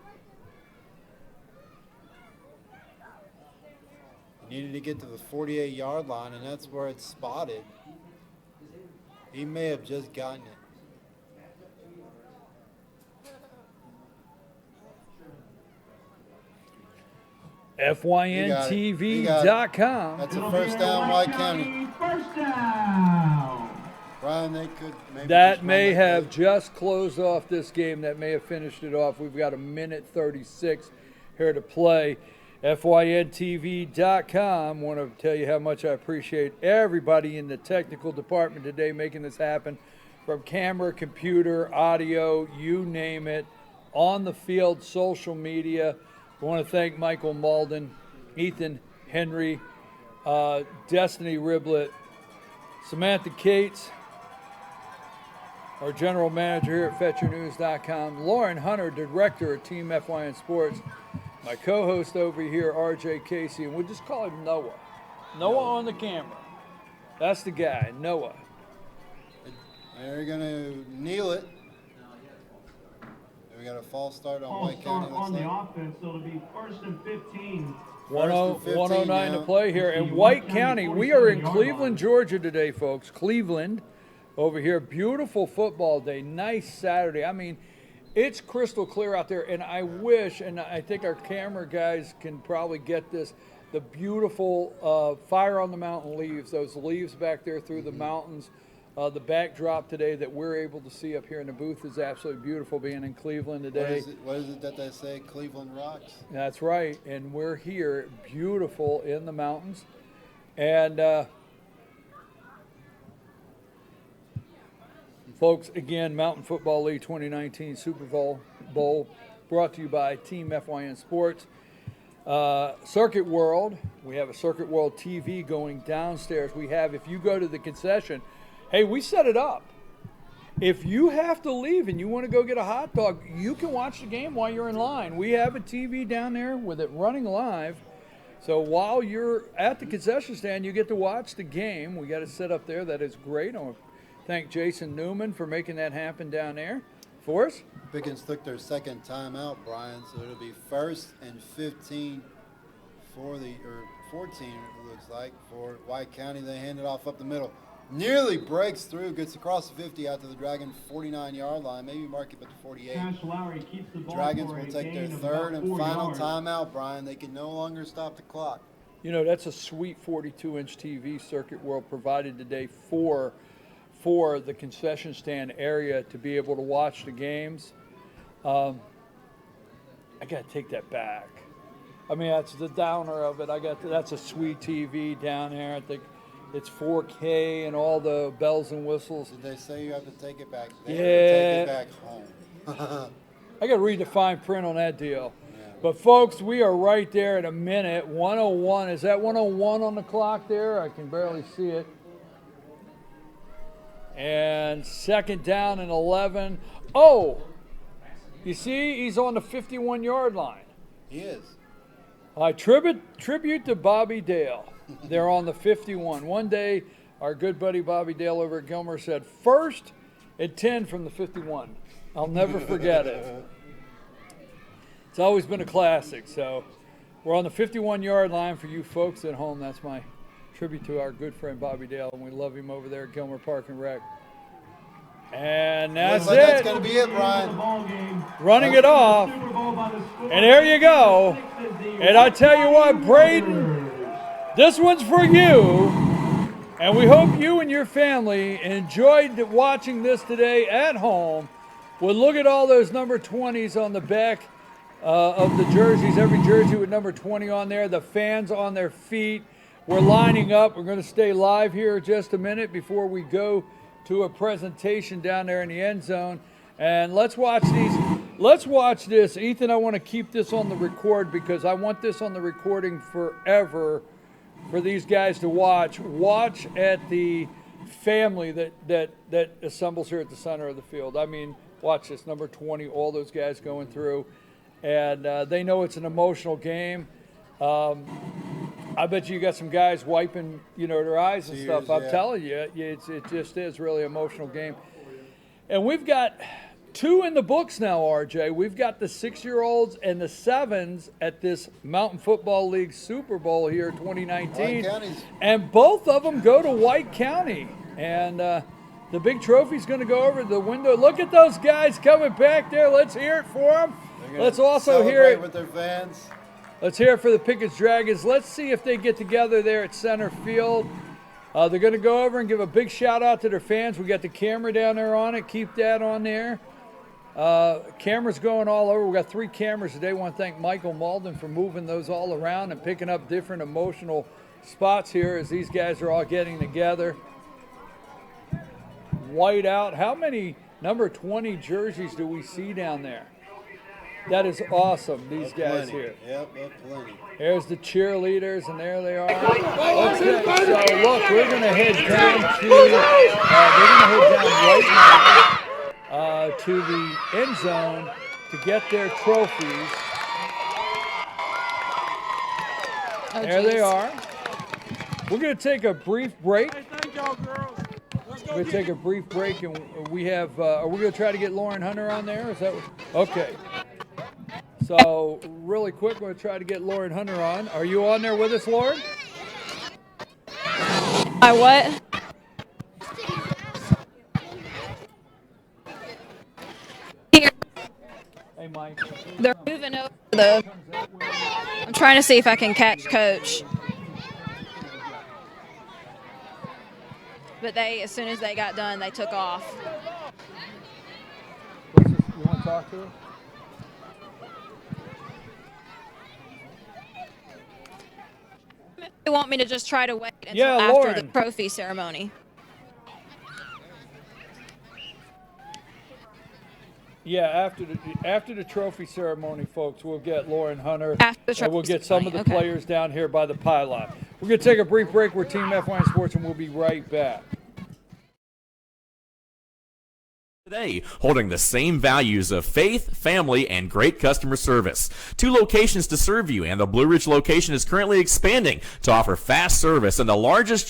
He needed to get to the 48-yard line, and that's where it's spotted. He may have just gotten it. FYNTV.com. That's a first down, White County. First down. Brian, they could maybe. That may have just closed off this game. That may have finished it off. We've got a minute 36 here to play. FYNTV.com. Want to tell you how much I appreciate everybody in the technical department today making this happen. From camera, computer, audio, you name it. On the field, social media. I want to thank Michael Malden, Ethan Henry, Destiny Riblett, Samantha Cates, our general manager here at FetcherNews.com, Lauren Hunter, director of Team FYN Sports, my co-host over here, RJ Casey, and we'll just call him Noah. Noah on the camera. That's the guy, Noah. They're going to kneel it. We got a false start on White County. On the offense, so it'll be 1st and 15 109 to now. play here. And White County, we are in Cleveland, Georgia today, folks. Cleveland over here. Beautiful football day. Nice Saturday. I mean, it's crystal clear out there. And I wish, and I think our camera guys can probably get this, the beautiful fire on the mountain leaves, those leaves back there through the mountains. The backdrop today that we're able to see up here in the booth is absolutely beautiful being in Cleveland today. What is it that they say? Cleveland rocks? That's right. And we're here, beautiful in the mountains. And folks, again, Mountain Football League 2019 Super Bowl brought to you by Team FYN Sports. Circuit World, we have a Circuit World TV going downstairs. We have, if you go to the concession, hey, we set it up. If you have to leave and you want to go get a hot dog, you can watch the game while you're in line. We have a TV down there with it running live. So while you're at the concession stand, you get to watch the game. We got it set up there. That is great. I want to thank Jason Newman for making that happen down there for us. Pickens took their second timeout, Brian, so it'll be 1st and 15 for or 14, it looks like, for White County. They hand it off up the middle. Nearly breaks through, gets across the 50 out to the Dragon 49-yard line, maybe mark it at the 48. Cash Lowry keeps the ball Dragons for will a take their gain of third about and 4 final yards. timeout, Brian. They can no longer stop the clock. You know, that's a sweet 42-inch TV Circuit World provided today for the concession stand area to be able to watch the games. I got to take that back. I mean, that's the downer of it. That's a sweet TV down there. I think it's 4K and all the bells and whistles. Did they say you have to take it back there Yeah. or take it back home? I got to read the fine print on that deal. But, folks, we are right there in a minute. 101. Is that 101 on the clock there? I can barely see it. And second down and 11. Oh, you see, he's on the 51-yard line. He is. I tribute to Bobby Dale. They're on the 51. One day, our good buddy Bobby Dale over at Gilmer said, 1st and 10 from the 51. I'll never forget it. It's always been a classic. So we're on the 51-yard line for you folks at home. That's my tribute to our good friend Bobby Dale, and we love him over there at Gilmer Park and Rec. And that's Looks like it. That's going to be it, Brian. Running it off. And there you go. And I tell you what, Braden, this one's for you. And we hope you and your family enjoyed watching this today at home. Well, look at all those number 20s on the back of the jerseys. Every jersey with number 20 on there. The fans on their feet. We're lining up. We're going to stay live here just a minute before we go to a presentation down there in the end zone. And let's watch these. Let's watch this. Ethan, I want to keep this on the record because I want this on the recording forever for these guys to watch. Watch at the family that assembles here at the center of the field. I mean, watch this. Number 20, all those guys going through. And they know it's an emotional game. I bet you got some guys wiping, their eyes and stuff. I'm telling you, it just is really an emotional game. And we've got 2 in the books now, RJ. We've got the 6-year-olds and the 7s at this Mountain Football League Super Bowl here 2019. And both of them go to White County. And the big trophy's going to go over the window. Look at those guys coming back there. Let's hear it for them. Let's also hear it with their fans. Let's hear it for the Pickens Dragons. Let's see if they get together there at center field. They're going to go over and give a big shout out to their fans. We got the camera down there on it. Keep that on there. Cameras going all over. We got 3 cameras today. I want to thank Michael Malden for moving those all around and picking up different emotional spots here as these guys are all getting together. White out. How many number 20 jerseys do we see down there? That is awesome, these guys here. Yep, plenty. There's the cheerleaders, and there they are. Okay, so look, we're going to head down to the end zone to get their trophies. There they are. We're going to take a brief break. We're going to take a brief break, and we have. Are we going to try to get Lauren Hunter on there? Is that okay? So really quick, we're going to try to get Lauren Hunter on. Are you on there with us, Lauren? My what? Here. Hey, Mike. They're moving over the. I'm trying to see if I can catch Coach. But they, as soon as they got done, they took off. You want to talk to her? They want me to just try to wait until Yeah, after Lauren. the trophy ceremony. Yeah, after the trophy ceremony, folks, we'll get Lauren Hunter. After the And we'll trophy get some of the ceremony, okay. players down here by the pylon. We're going to take a brief break. We're Team F1 Sports, and we'll be right back. Today, holding the same values of faith, family, and great customer service. 2 locations to serve you, and the Blue Ridge location is currently expanding to offer fast service and the largest